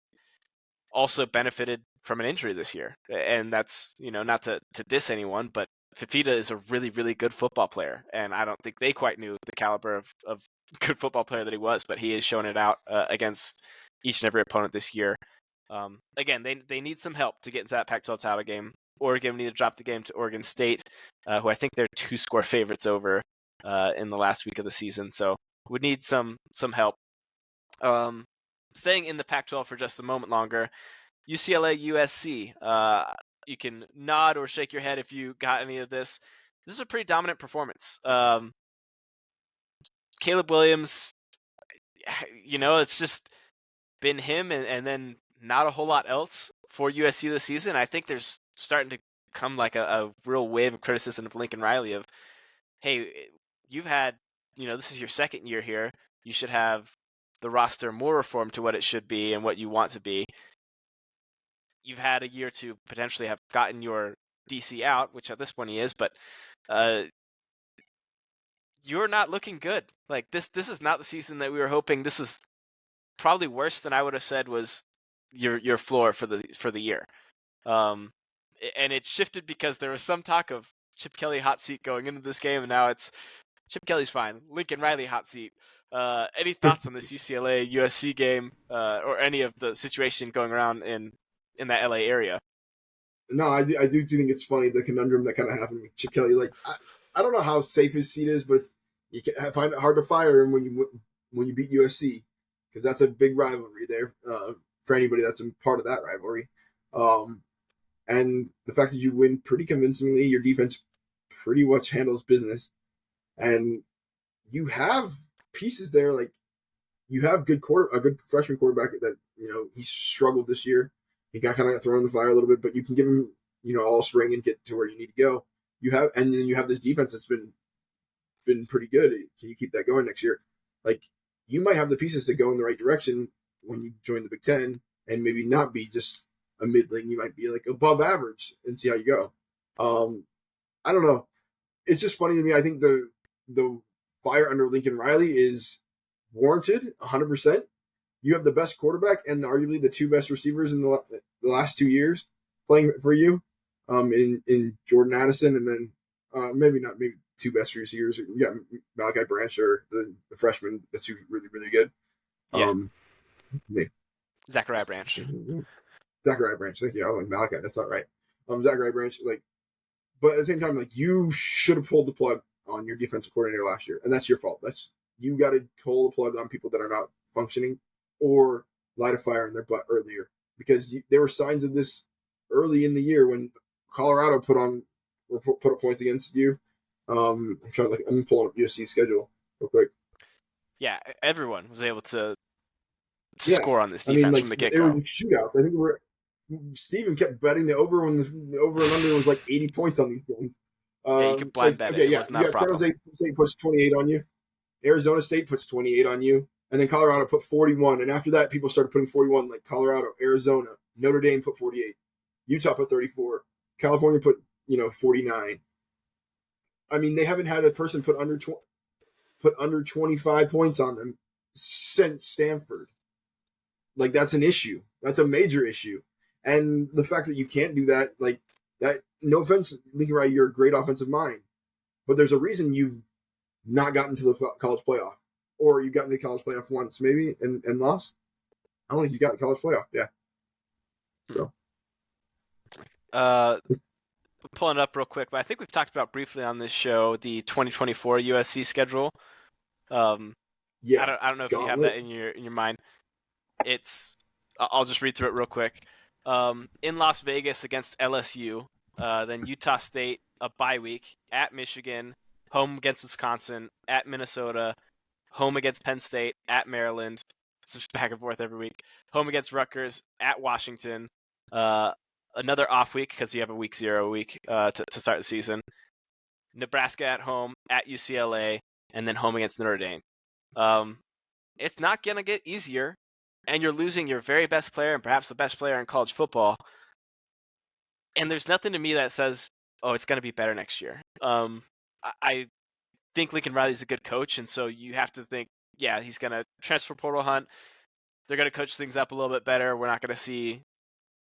also benefited from an injury this year. And that's, not to diss anyone, but Fifita is a really, really good football player. And I don't think they quite knew the caliber of good football player that he was, but he has shown it out against each and every opponent this year. Again, they need some help to get into that Pac-12 title game. Oregon need to drop the game to Oregon State, who I think they're 2-score favorites over in the last week of the season. So would need some help. Staying in the Pac-12 for just a moment longer, UCLA USC. You can nod or shake your head if you got any of this. This is a pretty dominant performance. Caleb Williams, it's just been him and then not a whole lot else for USC this season. I think there's starting to come like a real wave of criticism of Lincoln Riley of, hey, you've had, this is your second year here. You should have the roster more reformed to what it should be and what you want to be. You've had a year to potentially have gotten your DC out, which at this point he is, but you're not looking good. Like this is not the season that we were hoping. This is probably worse than I would have said was your floor for the year. And it shifted because there was some talk of Chip Kelly hot seat going into this game, and now it's Chip Kelly's fine. Lincoln Riley hot seat. Any thoughts on this UCLA USC game or any of the situation going around in that LA area? No, I do think it's funny the conundrum that kind of happened with Chip Kelly. Like, I don't know how safe his seat is, but you can find it hard to fire him when you beat USC because that's a big rivalry there for anybody that's a part of that rivalry. And the fact that you win pretty convincingly, your defense pretty much handles business, and you have pieces there. Like you have a good freshman quarterback that he struggled this year. He got kind of thrown in the fire a little bit, but you can give him all spring and get to where you need to go. And then you have this defense that's been pretty good. Can you keep that going next year? Like you might have the pieces to go in the right direction when you join the Big Ten, and maybe not be just a middling. You might be like above average and see how you go. I don't know. It's just funny to me. I think the fire under Lincoln Riley is warranted 100%. You have the best quarterback and arguably the two best receivers in the last 2 years playing for you, in Jordan Addison, and then maybe two best receivers. You got Malachi Branch or the freshman that's really really good. Yeah, Yeah. Zachariah Branch. Zachariah Branch. Thank you. I like Malachi. That's not right. Zachariah Branch. But at the same time, you should have pulled the plug on your defensive coordinator last year, and that's your fault. You got to pull the plug on people that are not functioning, or light a fire in their butt earlier, because there were signs of this early in the year when Colorado put up points against you. I'm pulling up USC's schedule real quick. Yeah, everyone was able to Yeah, score on this defense from the they were get-go. shootouts. I think Steven kept betting the over when the over and under was like 80 points on these games. Yeah, you could blind bet it. Okay, It yeah, was you not a got San problem. Jose State puts 28 on you. Arizona State puts 28 on you. And then Colorado put 41. And after that, people started putting 41, like Colorado, Arizona. Notre Dame put 48. Utah put 34. California put, 49. I mean, they haven't had a person put under 25 points on them since Stanford. Like, that's an issue. That's a major issue. And the fact that you can't do that, no offense, Lincoln Riley, you're a great offensive mind. But there's a reason you've not gotten to the college playoff. Or you got into the college playoff once, maybe, and lost. I don't think you got the college playoff. Yeah. So. Pulling it up real quick, but I think we've talked about briefly on this show the 2024 USC schedule. Yeah. I don't know if you have that in your mind. I'll just read through it real quick. In Las Vegas against LSU, then Utah State, a bye week, at Michigan, home against Wisconsin, at Minnesota, home against Penn State, at Maryland. It's just back and forth every week. Home against Rutgers, at Washington. Another off week because you have a week 0 week to start the season. Nebraska at home, at UCLA, and then home against Notre Dame. It's not going to get easier, and you're losing your very best player and perhaps the best player in college football. And there's nothing to me that says, oh, it's going to be better next year. I think Lincoln Riley's a good coach, and so you have to think, yeah, he's going to transfer portal hunt. They're going to coach things up a little bit better. We're not going to see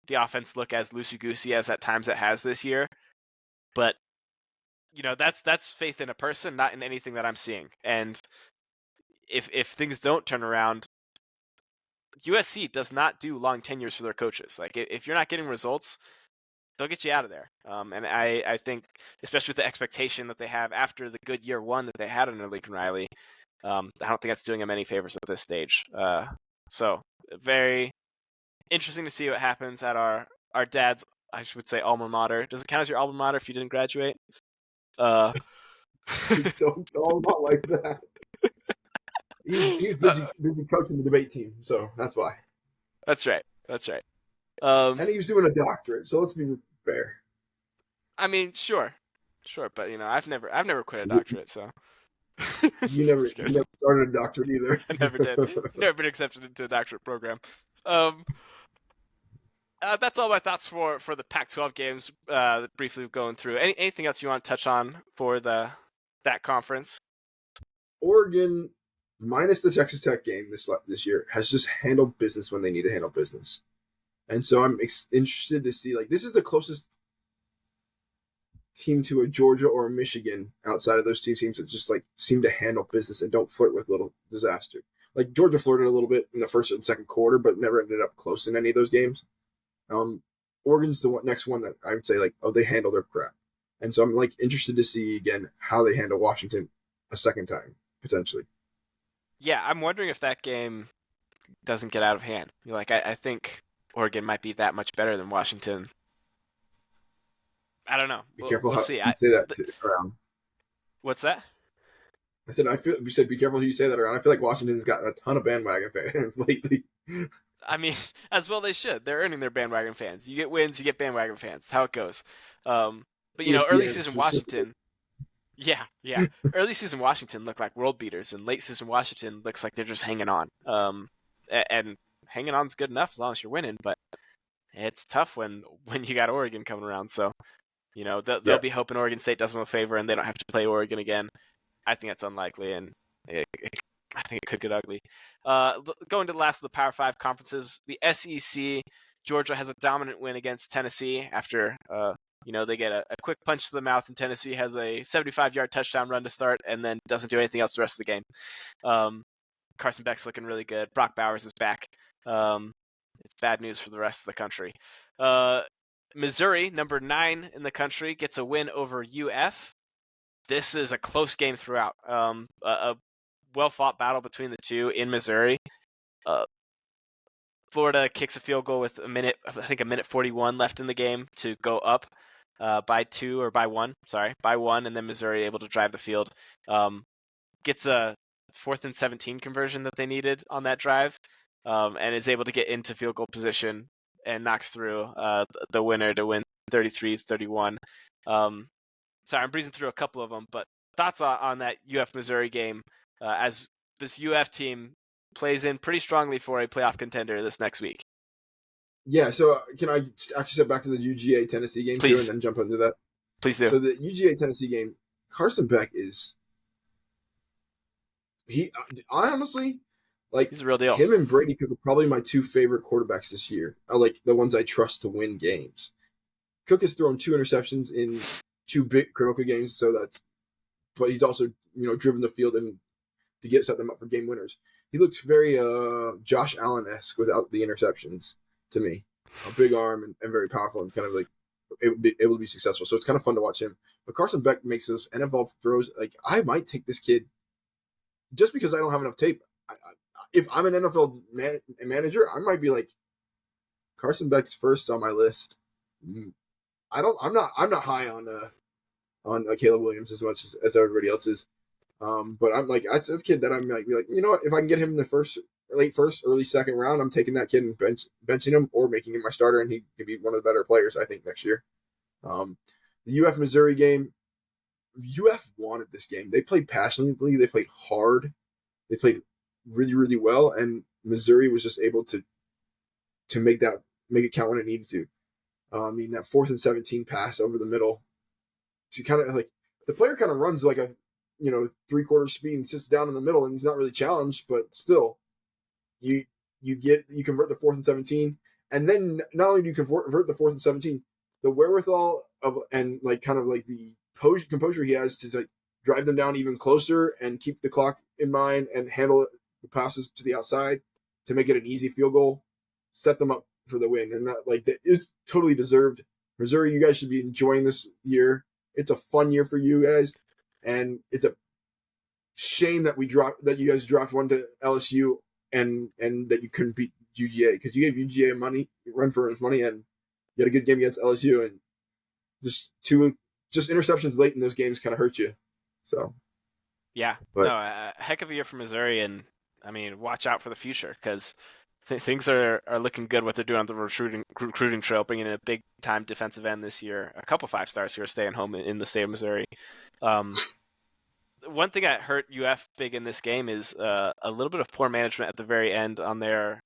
the offense look as loosey-goosey as at times it has this year. But, that's faith in a person, not in anything that I'm seeing. And if things don't turn around, USC does not do long tenures for their coaches. Like, if you're not getting results, they'll get you out of there. And I think, especially with the expectation that they have after the good year one that they had under Lincoln Riley, I don't think that's doing them any favors at this stage. So very interesting to see what happens at our dad's, I should say, alma mater. Does it count as your alma mater if you didn't graduate? Don't not like that. He's busy coaching the debate team, so that's why. That's right. That's right. Um, And he was doing a doctorate, so let's be fair. I mean, sure, sure, but I've never quit a doctorate, so. You Just kidding. never started a doctorate either. I never did. Never been accepted into a doctorate program. Um, that's all my thoughts for the Pac-12 games. Briefly going through. Anything else you want to touch on for that conference? Oregon, minus the Texas Tech game this year, has just handled business when they need to handle business. And so I'm interested to see, like, this is the closest team to a Georgia or a Michigan outside of those two teams that just like seem to handle business and don't flirt with little disaster. Like Georgia flirted a little bit in the first and second quarter, but never ended up close in any of those games. Um, Oregon's the next one that I would say like, oh, they handle their crap, and so I'm like interested to see again how they handle Washington a second time potentially. Yeah, I'm wondering if that game doesn't get out of hand. I think Oregon might be that much better than Washington. I don't know. Be careful We'll how see. you say that around. What's that? I said I feel. You said be careful who you say that around. I feel like Washington's gotten a ton of bandwagon fans lately. I mean, as well they should. They're earning their bandwagon fans. You get wins, you get bandwagon fans. That's how it goes. But early ESPN season specifically. Washington. Yeah, yeah. Early season Washington looked like world beaters, and late season Washington looks like they're just hanging on. And hanging on's good enough as long as you're winning. But it's tough when you got Oregon coming around. So they'll Yeah, be hoping Oregon State does them a favor and they don't have to play Oregon again. I think that's unlikely, and I think it could get ugly. Going to the last of the Power Five conferences, the SEC, Georgia has a dominant win against Tennessee after they get a quick punch to the mouth, and Tennessee has a 75-yard touchdown run to start, and then doesn't do anything else the rest of the game. Carson Beck's looking really good. Brock Bowers is back. It's bad news for the rest of the country. Missouri, number 9 in the country, gets a win over UF. This is a close game throughout. A well-fought battle between the two in Missouri. Florida kicks a field goal with a minute 41 left in the game to go up by 2 or by 1. Sorry, by 1, and then Missouri able to drive the field. Gets a 4th and 17 conversion that they needed on that drive, and is able to get into field goal position and knocks through the winner to win 33-31. Sorry, I'm breezing through a couple of them, but thoughts on that UF Missouri game as this UF team plays in pretty strongly for a playoff contender this next week. yeah. So can I actually step back to the UGA Tennessee game too, and Please, then jump into that? please do. So the UGA Tennessee game, Carson Beck is he? I honestly like He's a real deal. him and Brady Cook are probably my two favorite quarterbacks this year. I like the ones I trust to win games. Cook has thrown 2 interceptions in 2 big critical games, so that's. But he's also driven the field and to set them up for game winners. He looks very Josh Allen esque without the interceptions to me. A big arm and very powerful and kind of like able to be successful. So it's kind of fun to watch him. But Carson Beck makes those NFL throws. Like I might take this kid just because I don't have enough tape. If I'm an NFL manager, I might be like Carson Beck's first on my list. I'm not high on Caleb Williams as much as everybody else is. But I'm like, that's a kid that I'm like, what? If I can get him in the late first, early second round, I'm taking that kid and benching him or making him my starter, and he can be one of the better players, I think, next year. The UF Missouri game, UF wanted this game. They played passionately. They played hard. They played really, really well, and Missouri was just able to make it count when it needed to. That 4th and 17 pass over the middle to kind of like the player kind of runs like a 3/4 speed and sits down in the middle and he's not really challenged, but still you convert the 4th and 17, and then not only do you convert the 4th and 17, the wherewithal of and like kind of like the composure he has to like drive them down even closer and keep the clock in mind and handle the passes to the outside to make it an easy field goal, set them up for the win, and that it's totally deserved. Missouri, you guys should be enjoying this year. It's a fun year for you guys, and it's a shame that you guys dropped one to LSU and that you couldn't beat UGA because you gave UGA money, run for his money, and you had a good game against LSU, and just interceptions late in those games kind of hurt you. So Yeah, but no, a heck of a year for Missouri, and I mean, watch out for the future because things are looking good. What they're doing on the recruiting trail, bringing in a big time defensive end this year, a couple 5 stars who are staying home in the state of Missouri. Um, One thing that hurt UF big in this game is a little bit of poor management at the very end on their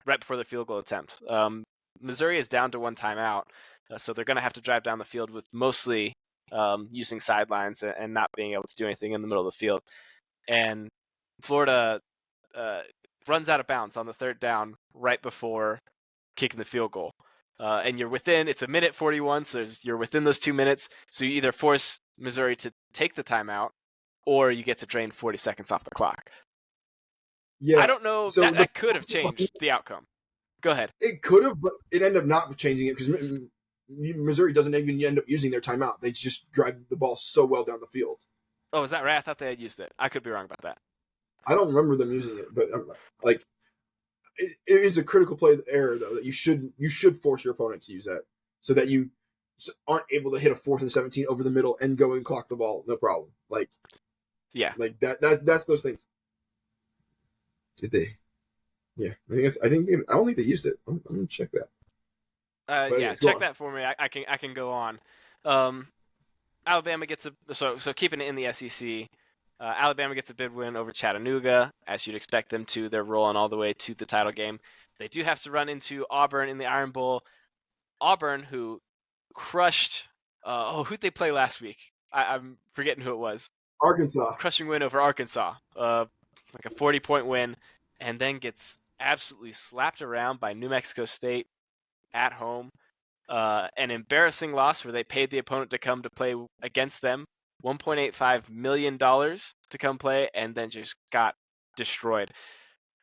right before the field goal attempt. Missouri is down to one timeout, so they're going to have to drive down the field with mostly using sidelines and not being able to do anything in the middle of the field. And Florida uh, runs out of bounds on the third down right before kicking the field goal. And you're within, it's a minute 41, so you're within those 2 minutes. So you either force Missouri to take the timeout or you get to drain 40 seconds off the clock. I Yeah. don't know, So that the could have changed the outcome. Go ahead. it could have, but it ended up not changing it because Missouri doesn't even end up using their timeout. They just drive the ball so well down the field. Oh, is that right? I thought they had used it. I could be wrong about that. I don't remember them using it, but like it is a critical play error though that you should force your opponent to use that so that you aren't able to hit a 4th and 17 over the middle and go and clock the ball, no problem. Yeah. Like that's those things. Did they? Yeah, I don't think they used it. I'm gonna check that. But Yeah, anyways, go check on. that for me. I can go on. Um, Alabama gets so keeping it in the SEC. Alabama gets a big win over Chattanooga, as you'd expect them to. They're rolling all the way to the title game. They do have to run into Auburn in the Iron Bowl. Auburn, who crushed. Who'd they play last week? I'm forgetting who it was. Arkansas. Crushing win over Arkansas. Like a 40-point win, and then gets absolutely slapped around by New Mexico State at home. An embarrassing loss where they paid the opponent to come to play against them $1.85 million to come play and then just got destroyed.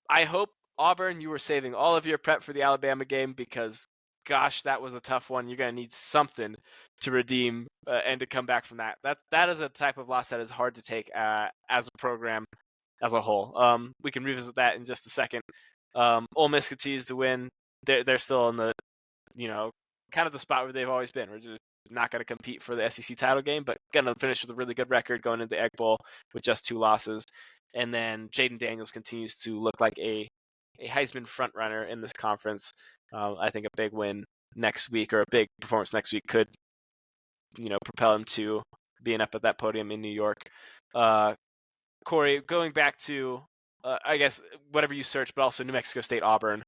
I hope, Auburn, you were saving all of your prep for the Alabama game because, gosh, that was a tough one. You're going to need something to redeem and to come back from that. That is a type of loss that is hard to take as a program as a whole. We can revisit that in just a second. Ole Miss continues to win. They're still in the, you know, kind of the spot where they've always been. We're just not going to compete for the SEC title game, but going to finish with a really good record going into the Egg Bowl with just 2 losses. And then Jaden Daniels continues to look like a Heisman frontrunner in this conference. I think a big win next week or a big performance next week could, propel him to being up at that podium in New York. Corey, going back to, I guess, whatever you search, but also New Mexico State, Auburn.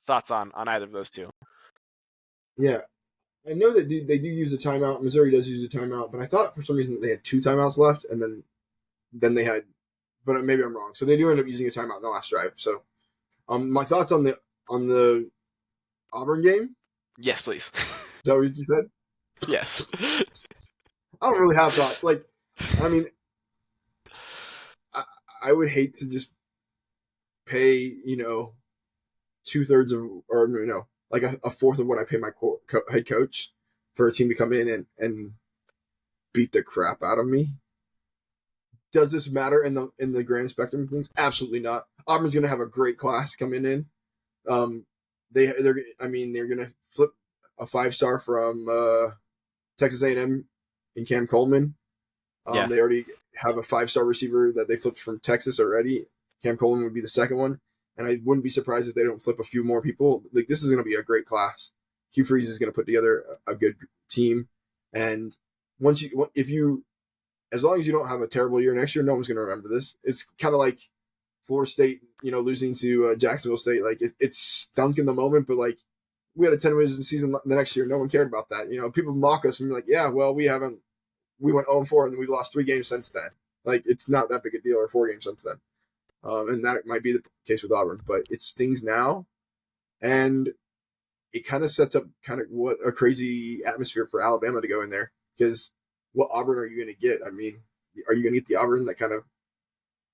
Thoughts on either of those two? Yeah, I know that they do use a timeout. Missouri does use a timeout, but I thought for some reason they had 2 timeouts left, and then they had, but maybe I'm wrong. So they do end up using a timeout in the last drive. So, my thoughts on the Auburn game. Yes, please. Is that what you said? Yes. I don't really have thoughts. I mean, I would hate to just pay 2/3 of, or like a fourth of what I pay my head coach for a team to come in and beat the crap out of me. Does this matter in the grand spectrum of things? Absolutely not. Auburn's going to have a great class coming in. They're going to flip a 5-star from Texas A&M in Cam Coleman. Yeah. They already have a 5-star receiver that they flipped from Texas already. Cam Coleman would be the second one, and I wouldn't be surprised if they don't flip a few more people. Like, this is going to be a great class. Hugh Freeze is going to put together a good team, and as long as you don't have a terrible year next year, no one's going to remember this. It's kind of like Florida State, losing to Jacksonville State. Like, it stunk in the moment, but like, we had a 10 wins in the season the next year. No one cared about that. People mock us and be like, yeah, well, we went 0-4 and we've lost 3 games since then. Like, it's not that big a deal, or 4 games since then. And that might be the case with Auburn, but it stings now. And it kind of sets up kind of what a crazy atmosphere for Alabama to go in there, because what Auburn are you going to get? I mean, are you going to get the Auburn that kind of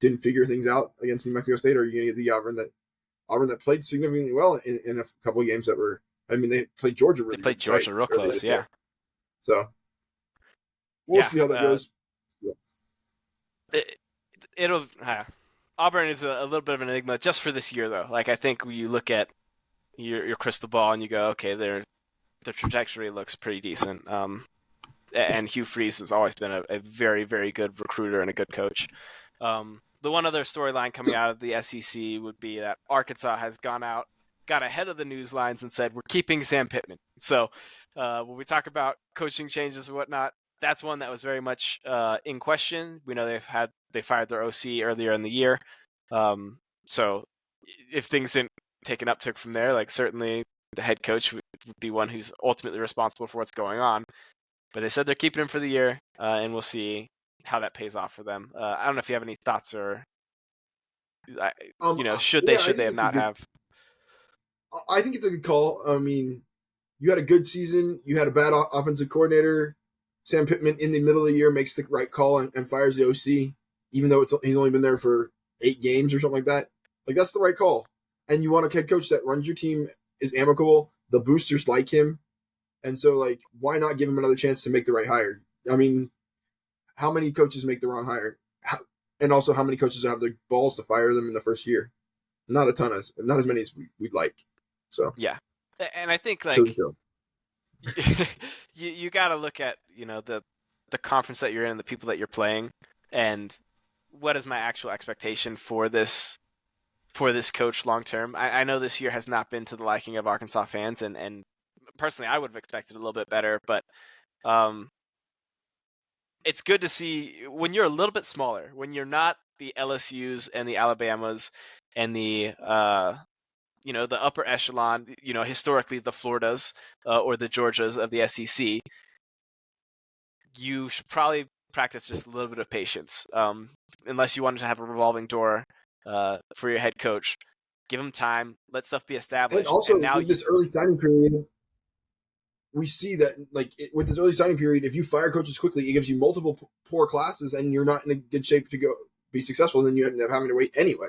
didn't figure things out against New Mexico State, or are you going to get the Auburn that played significantly well in a couple of games that were, I mean, they played Georgia really They played good Georgia real close, yeah. So we'll see how that goes. It'll Auburn is a little bit of an enigma just for this year, though. Like, I think when you look at your crystal ball and you go, okay, their trajectory looks pretty decent. And Hugh Freeze has always been a very, very good recruiter and a good coach. the one other storyline coming out of the SEC would be that Arkansas has got ahead of the news lines and said we're keeping Sam Pittman. So when we talk about coaching changes and whatnot, that's one that was very much in question. We know they fired their OC earlier in the year, so if things didn't take an uptick from there, like certainly the head coach would be one who's ultimately responsible for what's going on. But they said they're keeping him for the year, and we'll see how that pays off for them. I don't know if you have any thoughts or, should they Yeah, I should they think have it's a not good. have? I think it's a good call. I mean, you had a good season. You had a bad offensive coordinator. Sam Pittman in the middle of the year makes the right call and fires the OC, even though he's only been there for 8 games or something like that. Like that's the right call. And you want a head coach that runs your team, is amicable. The boosters like him, and so like why not give him another chance to make the right hire? I mean, how many coaches make the wrong hire? And also, how many coaches have the balls to fire them in the first year? Not a ton of, not as many as we'd like. So, Yeah, and I think show the like show. you got to look at the conference that you're in and the people that you're playing, and what is my actual expectation for this coach long term. I know this year has not been to the liking of Arkansas fans, and personally, I would have expected a little bit better, but um, it's good to see when you're a little bit smaller, when you're not the LSU's and the Alabamas and the upper echelon, historically the Floridas or the Georgias of the SEC. You should probably practice just a little bit of patience, unless you wanted to have a revolving door for your head coach. Give him time, let stuff be And established, also and now with this early signing period, we see that with this early signing period, if you fire coaches quickly, it gives you multiple poor classes, and you're not in a good shape to go be successful. Then you end up having to wait anyway.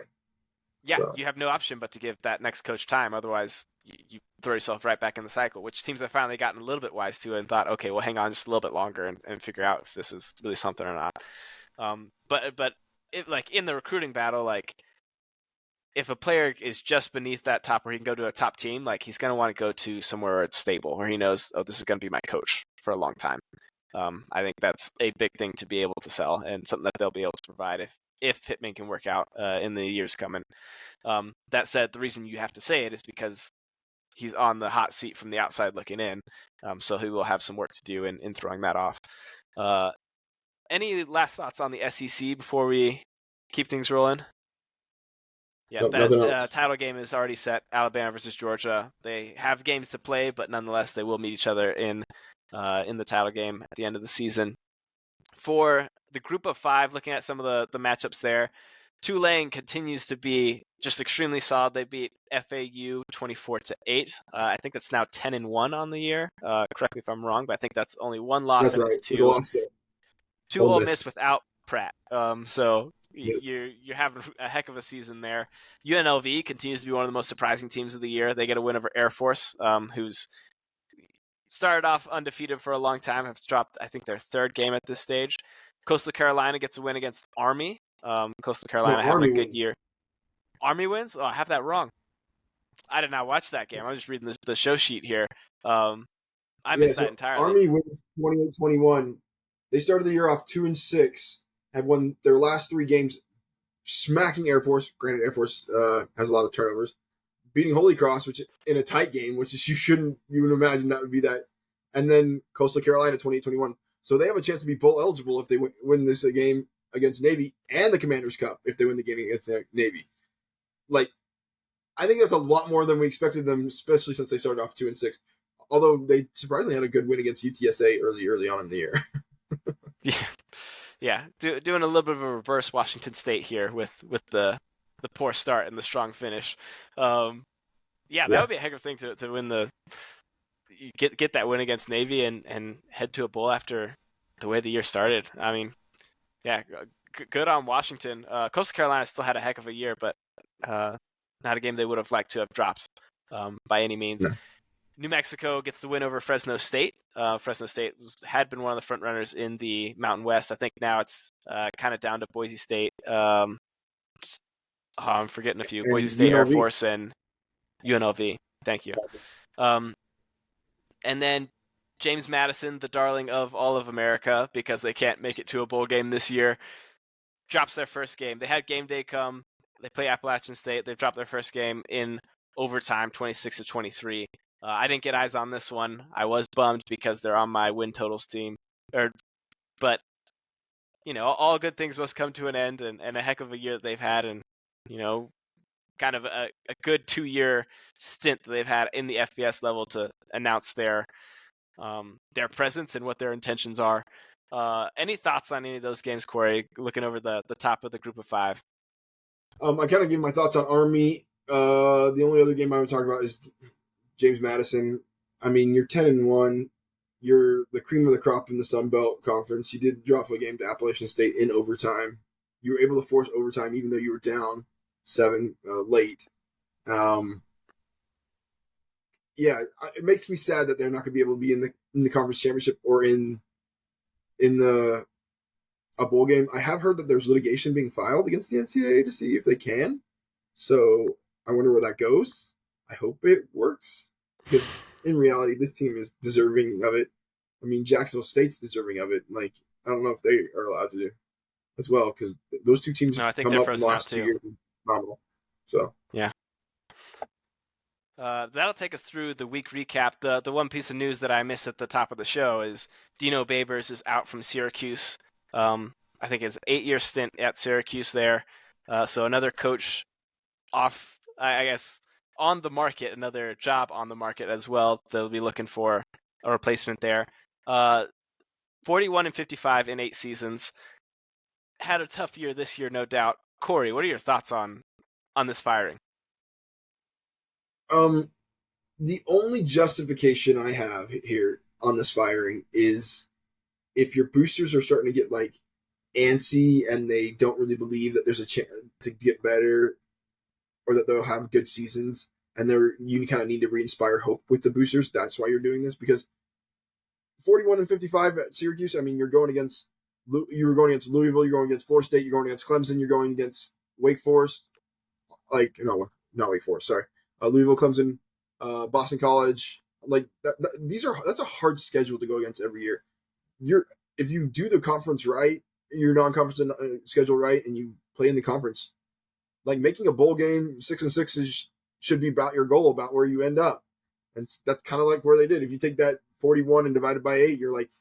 yeah, So you have no option but to give that next coach time. Otherwise, you throw yourself right back in the cycle, which teams have finally gotten a little bit wise to and thought, okay, well, hang on just a little bit longer and figure out if this is really something or not. But like in the recruiting battle, like if a player is just beneath that top where he can go to a top team, like he's going to want to go to somewhere where it's stable, where he knows, oh, this is going to be my coach for a long time. I think that's a big thing to be able to sell and something that they'll be able to provide if Pittman can work out in the years coming. That said, the reason you have to say it is because he's on the hot seat from the outside looking in, so he will have some work to do in throwing that off. Any last thoughts on the SEC before we keep things rolling? Yeah, nope, that nothing else. title game is already set. Alabama versus Georgia. They have games to play, but nonetheless, they will meet each other in the title game at the end of the season. For the group of five, looking at some of the matchups there, Tulane continues to be just extremely solid. They beat FAU 24-8. I think that's now 10-1 on the year. Correct me if I'm wrong, but I think that's only one loss, That's and right. it's With the loss to to Ole Ole Miss. Miss without Pratt. So Yeah. you're having a heck of a season there. UNLV continues to be one of the most surprising teams of the year. They get a win over Air Force, who's started off undefeated for a long time, have dropped, I think, their third game at this stage. Coastal Carolina gets a win against Army. Coastal No, Carolina having a Army good wins. year. Army wins? Oh, I have that wrong. I did not watch that game. I'm just reading the show sheet here. Um, I Yeah, missed that so entirely. Army wins 28-21. They started the year off 2-6, have won their last 3 games, smacking Air Force. Granted, Air Force has a lot of turnovers. Beating Holy Cross, which in a tight game, which is you would imagine that would be that. And then Coastal Carolina 28-21. So they have a chance to be bowl eligible if they win this game against Navy and the Commanders Cup if they win the game against Navy. Like, I think that's a lot more than we expected them, especially since they started off 2-6. Although they surprisingly had a good win against UTSA early on in the year. Yeah, yeah. Doing a little bit of a reverse Washington State here with the poor start and the strong finish. Um, yeah, that Yeah. would be a heck of a thing to win get that win against Navy and head to a bowl after the way the year started. I mean, yeah, good on Washington. Coastal Carolina still had a heck of a year, but uh, not a game they would have liked to have dropped by any means. No. New Mexico gets the win over Fresno State. Fresno State had been one of the front runners in the Mountain West. I think now it's kind of down to Boise State. I'm forgetting a few. Boise And State, Air UNLV. Force, and UNLV. Thank you. Um, and then James Madison, the darling of all of America, because they can't make it to a bowl game this year, drops their first game. They had game day come. They play Appalachian State. They dropped their first game in overtime, 26-23. I didn't get eyes on this one. I was bummed because they're on my win totals team. But all good things must come to an end, and a heck of a year that they've had, and kind of a good 2-year stint that they've had in the FBS level to announce their presence and what their intentions are. Any thoughts on any of those games, Corey? Looking over the top of the group of 5. I kind of give my thoughts on Army. The only other game I would talk about is James Madison. I mean, you're 10-1. You're the cream of the crop in the Sun Belt Conference. You did drop a game to Appalachian State in overtime. You were able to force overtime even though you were down 7 late. Yeah, it makes me sad that they're not going to be able to be in the conference championship or in the a bowl game. I have heard that there's litigation being filed against the NCAA to see if they can. So I wonder where that goes. I hope it works because in reality, this team is deserving of it. I mean, Jacksonville State's deserving of it. Like, I don't know if they are allowed to do as well because those two teams No, I think come they're up in the frozen out last 2 too. years phenomenal. So yeah. That'll take us through the week recap. The one piece of news that I missed at the top of the show is Dino Babers is out from Syracuse. I think it's 8-year stint at Syracuse there. So another coach off, I guess, on the market, another job on the market as well. They'll be looking for a replacement there. 41-55 in 8 seasons. Had a tough year this year, no doubt. Corey, what are your thoughts on this firing? The only justification I have here on this firing is if your boosters are starting to get like antsy and they don't really believe that there's a chance to get better or that they'll have good seasons and you kind of need to re-inspire hope with the boosters. That's why you're doing this because 41-55 at Syracuse. I mean, you were going against Louisville, you're going against Florida State, you're going against Clemson, you're going against Wake Forest. Like no, not Wake Forest. Sorry, Louisville, Clemson, Boston College. Like that's a hard schedule to go against every year. If you do the conference right, your non-conference schedule right, and you play in the conference, like making a bowl game 6-6 should be about your goal, about where you end up, and that's kind of like where they did. If you take that 41 and divide it by 8, you're like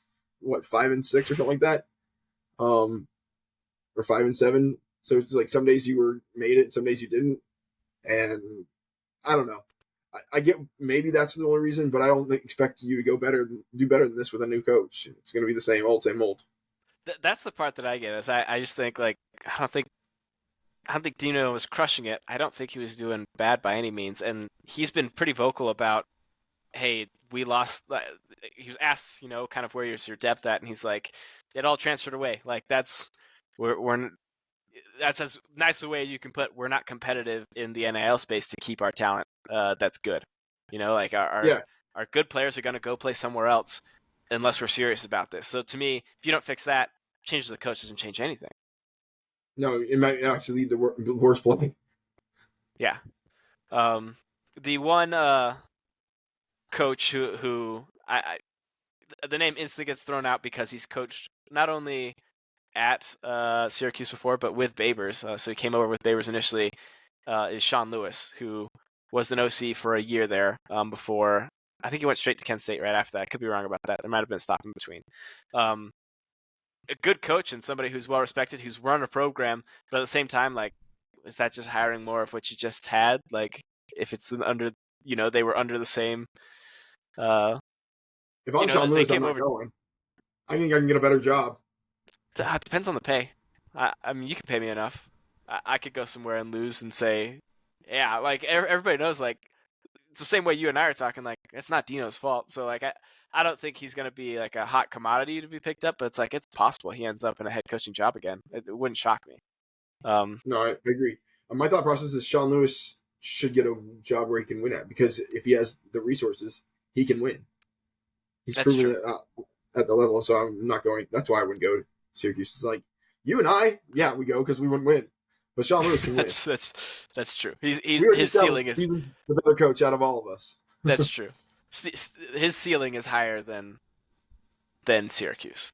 what 5-6 or something like that, or 5-7. So it's like some days you made it, some days you didn't, and I don't know. I get maybe that's the only reason, but I don't expect you to do better than this with a new coach. It's going to be the same old. That's the part that I get. Is I just think like I don't think Dino was crushing it. I don't think he was doing bad by any means, and he's been pretty vocal about, hey, we lost. He was asked, kind of where's your depth at, and he's like, it all transferred away. Like that's as nice a way you can put. We're not competitive in the NIL space to keep our talent. That's good. Like our good players are going to go play somewhere else unless we're serious about this. So to me, if you don't fix that, change the coach doesn't change anything. No, it might actually lead to worse play. Yeah. The one coach who the name instantly gets thrown out because he's coached not only at Syracuse before, but with Babers. So he came over with Babers initially. Is Sean Lewis, who was an OC for a year there before. I think he went straight to Kent State right after that. I could be wrong about that. There might have been a stop in between. A good coach and somebody who's well respected, who's run a program, but at the same time, like, is that just hiring more of what you just had? Like, if it's under, they were under the same. If I'm Sean Lewis, I'm not going. I think I can get a better job. It depends on the pay. I mean, you can pay me enough. I could go somewhere and lose and say, yeah, like everybody knows, like it's the same way you and I are talking. Like it's not Dino's fault. So like I don't think he's gonna be like a hot commodity to be picked up. But it's like it's possible he ends up in a head coaching job again. It wouldn't shock me. No, I agree. My thought process is Sean Lewis should get a job where he can win at because if he has the resources, he can win. He's proven it at the level, so I'm not going. That's why I wouldn't go to Syracuse. It's like you and I, yeah, we go because we wouldn't win. But Sean Lewis can win. That's true. His ceiling is Steven's the better coach out of all of us. That's true. His ceiling is higher than Syracuse.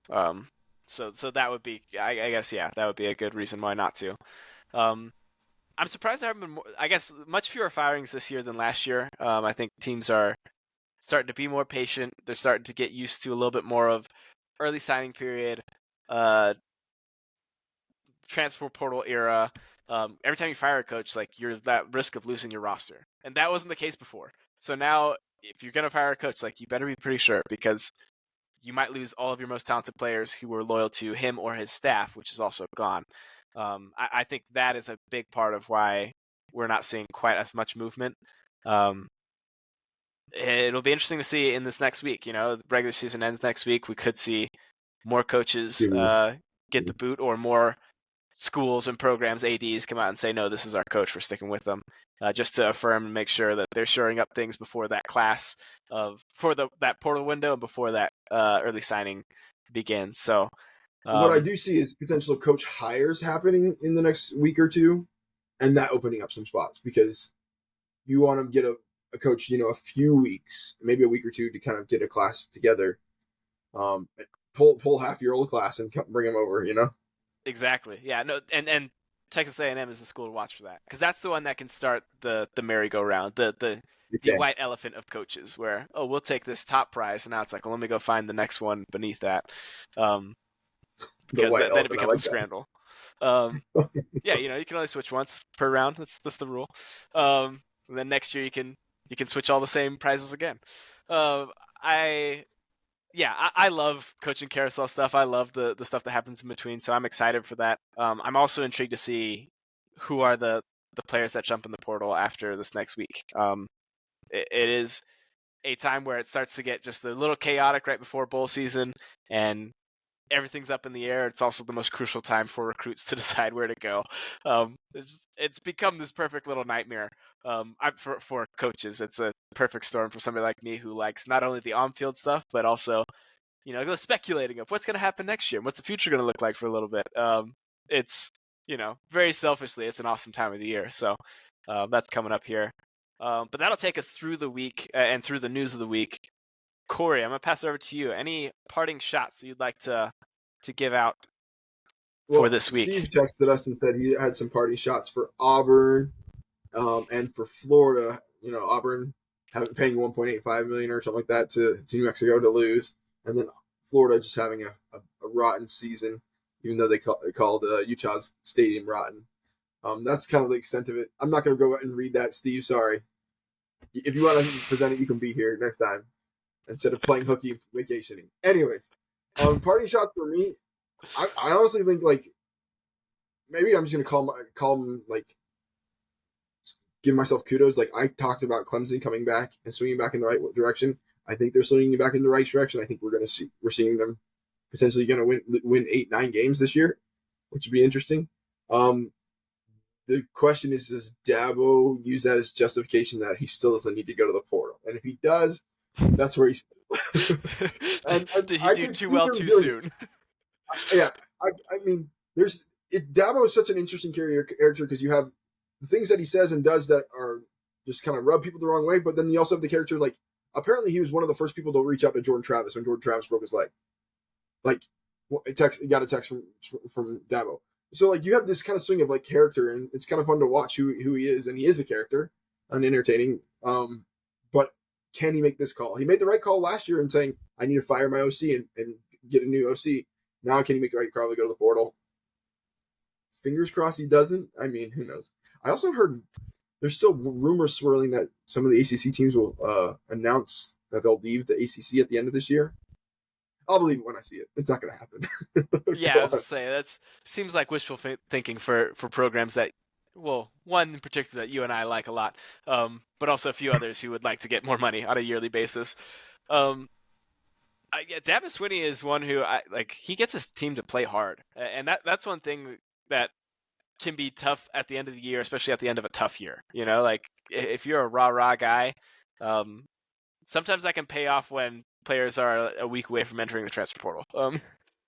So that would be, I guess, yeah, that would be a good reason why not to. Um, I'm surprised there haven't been more, I guess, much fewer firings this year than last year. I think teams are starting to be more patient. They're starting to get used to a little bit more of early signing period, uh, transfer portal era. Every time you fire a coach, like you're that risk of losing your roster, and that wasn't the case before. So now, if you're gonna fire a coach, like you better be pretty sure because you might lose all of your most talented players who were loyal to him or his staff, which is also gone. I think that is a big part of why we're not seeing quite as much movement. Um, it'll be interesting to see in this next week. You know, the regular season ends next week. We could see more coaches get the boot, or more schools and programs, ADs, come out and say, no, this is our coach, we're sticking with them, just to affirm and make sure that they're shoring up things before that class for that portal window and before that early signing begins. So What I um, do see is potential coach hires happening in the next week or two, and that opening up some spots because you want to get a coach, a few weeks, maybe a week or two to kind of get a class together. Um, pull half your old class and bring them over. exactly, yeah, no, and Texas A&M is the school to watch for that because that's the one that can start the merry-go-round, the Okay, white elephant of coaches, where we'll take this top prize, and now it's like, well, let me go find the next one beneath that, um, the because white then it elephant. I becomes a like that. scramble. Um, yeah, you can only switch once per round. That's the rule. And then next year you can switch all the same prizes again. Um, I yeah, I love coaching carousel stuff. I love the stuff that happens in between. So I'm excited for that. I'm also intrigued to see who are the players that jump in the portal after this next week. It is a time where it starts to get just a little chaotic right before bowl season, and everything's up in the air. It's also the most crucial time for recruits to decide where to go. It's become this perfect little nightmare for coaches. It's a perfect storm for somebody like me who likes not only the on-field stuff but also the speculating of what's going to happen next year and what's the future going to look like for a little bit. It's very selfishly, it's an awesome time of the year. So that's coming up here. But that'll take us through the week and through the news of the week. Corey, I'm gonna pass it over to you. Any parting shots you'd like to give out for Well, this week? Steve texted us and said he had some party shots for Auburn, and for Florida. Auburn having paying 1.85 million or something like that to New Mexico to lose, and then Florida just having a rotten season, even though they called Utah's stadium rotten. That's kind of the extent of it. I'm not going to go out and read that, Steve. Sorry. If you want to present it, you can be here next time instead of playing hooky and vacationing. Anyways, party shots for me. I honestly think like maybe I'm just gonna call them like give myself kudos. Like I talked about Clemson coming back and swinging back in the right direction. I think they're swinging back in the right direction. I think we're seeing them potentially going to win 8-9 games this year, which would be interesting. Um, the question is, does Dabo use that as justification that he still doesn't need to go to the portal? And if he does, that's where he's. and Did he I do could too see well him too doing it. soon? Yeah, I mean, Dabo is such an interesting character because you have the things that he says and does that are just kind of rub people the wrong way, but then you also have the character like apparently he was one of the first people to reach out to Jordan Travis when Jordan Travis broke his leg. Like, got a text from Dabo. So like you have this kind of swing of like character, and it's kind of fun to watch who he is, and he is a character and entertaining. But can he make this call? He made the right call last year in saying I need to fire my OC and get a new OC. Now can he make the right call to go to the portal? Fingers crossed he doesn't. I mean, who knows? I also heard there's still rumors swirling that some of the ACC teams will announce that they'll leave the ACC at the end of this year. I'll believe it when I see it. It's not going to happen. Yeah, Go I was on. to say that seems like wishful thinking for programs that, well, one in particular that you and I like a lot, but also a few others who would like to get more money on a yearly basis. Um, yeah, Dabney Swinney is one who I like. He gets his team to play hard, and that's one thing that can be tough at the end of the year, especially at the end of a tough year. Like if you're a rah guy, um, sometimes that can pay off when players are a week away from entering the transfer portal.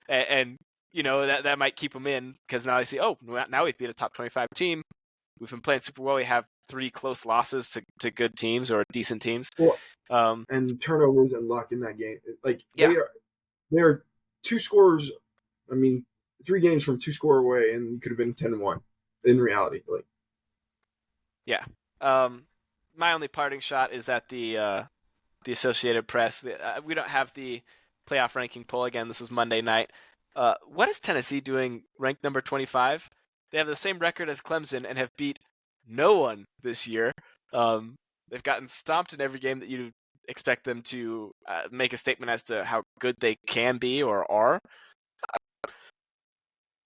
And that might keep them in because now they see, oh, now we've beat a top 25 team. We've been playing super well. We have 3 close losses to good teams or decent teams. Well, Um, and turnovers and luck in that game. Like yeah, they are two scores I mean, 3 games from 2 score away, and you could have been 10-1 in reality. Like, Yeah. My only parting shot is that the Associated Press. We don't have the playoff ranking poll again. This is Monday night. What is Tennessee doing ranked number 25? They have the same record as Clemson and have beat no one this year. Um, they've gotten stomped in every game that you expect them to make a statement as to how good they can be or are.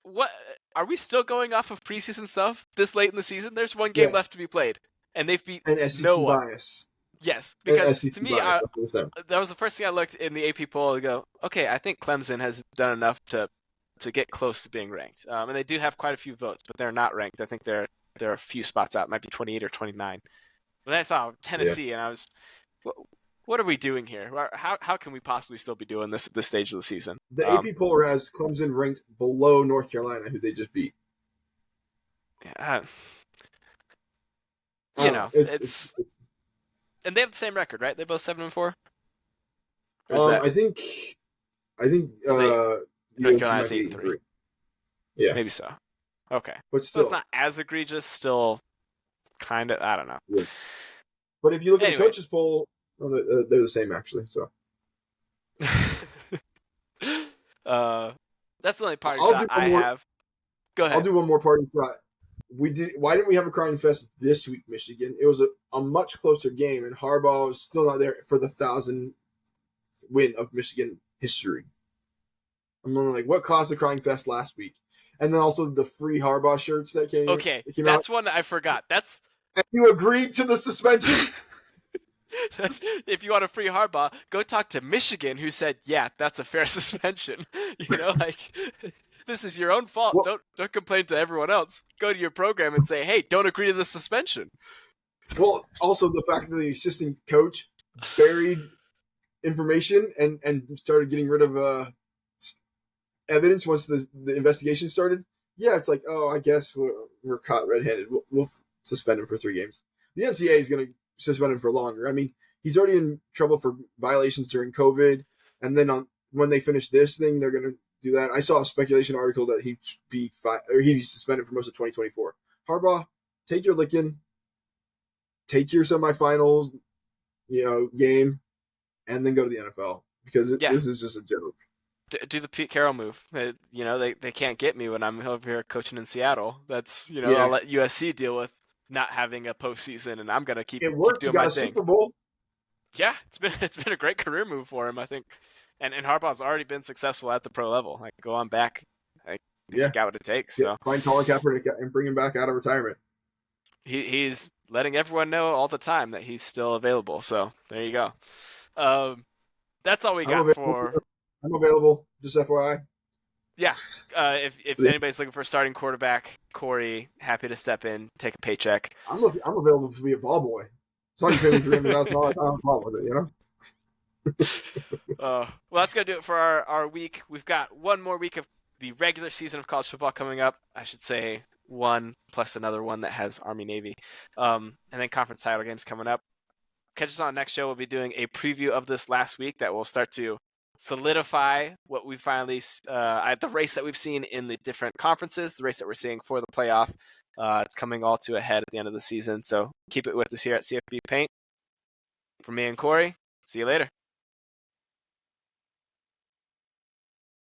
What are we still going off of preseason stuff this late in the season? There's one game left yes, to be played, and they've beat and no SEC one. bias, Yes, and because to SEC me, bias, 100%. that was the first thing I looked in the AP poll to go, okay, I think Clemson has done enough to get close to being ranked. And they do have quite a few votes, but they're not ranked. I think they're a few spots out, it might be 28 or 29. But then I saw Yeah, Tennessee, and I was, what are we doing here? How can we possibly still be doing this at this stage of the season? the AP poll has Clemson ranked below North Carolina, who they just beat. Yeah, I don't know. it's and they have the same record, right? They both 7-4, or is Um, that I think I think are they North UNC Carolina's might be 8 eight and and 3? three. Yeah, Maybe so. Okay, but so it's still, not as egregious. Still, kind of. I don't know. yeah. But if you look at the Anyway, coaches poll, well, they're the same actually. So uh, that's the only parting I'll shot do one I more. have. Go I'll ahead. do one more parting shot. We did. Why didn't we have a crying fest this week, Michigan? It was a much closer game, and Harbaugh was still not there for the 1,000th win of Michigan history. I'm like, what caused the crying fest last week? And then also the free Harbaugh shirts Okay, that came out. that's one I forgot. And you agreed to the suspension. If you want a free Harbaugh, go talk to Michigan, who said, "Yeah, that's a fair suspension." Like this is your own fault. well, Don't complain to everyone else. Go to your program and say, "Hey, don't agree to the suspension." well, also the fact that the assistant coach buried information and started getting rid of evidence once the investigation started. Yeah, it's like, oh, I guess we're caught red-handed. We'll suspend him for 3 games. The NCAA is going to suspend him for longer. I mean, he's already in trouble for violations during COVID, and then when they finish this thing, they're going to do that. I saw a speculation article that he'd be suspended for most of 2024. Harbaugh, take your licking, take your semifinals, game, and then go to the NFL because Yeah, this is just a joke. do the Pete Carroll move. They can't get me when I'm over here coaching in Seattle. That's I'll Yeah, let USC deal with not having a postseason, and I'm gonna keep it keep worked. He doing got my a thing. Super Bowl. Yeah, it's been a great career move for him, I think. And Harbaugh's already been successful at the pro level. Like go on back. I think he Yeah, got what it takes. So find Colin Kaepernick and bring him back out of retirement. he's letting everyone know all the time that he's still available. So there you go. Um, that's all we I'm got available. for. I'm available. Just FYI. Yeah. If anybody's looking for a starting quarterback, Corey, happy to step in, take a paycheck. I'm available to be a ball boy. So you pay me $300,000. I'm involved with it. Well, that's going to do it for our week. We've got one more week of the regular season of college football coming up. I should say one plus another one that has Army Navy. And then conference title games coming up. Catch us on the next show. We'll be doing a preview of this last week that will start to solidify what we finally the race that we've seen in the different conferences, the race that we're seeing for the playoff. It's coming all to a head at the end of the season. So keep it with us here at CFB Paint. For me and Corey, see you later.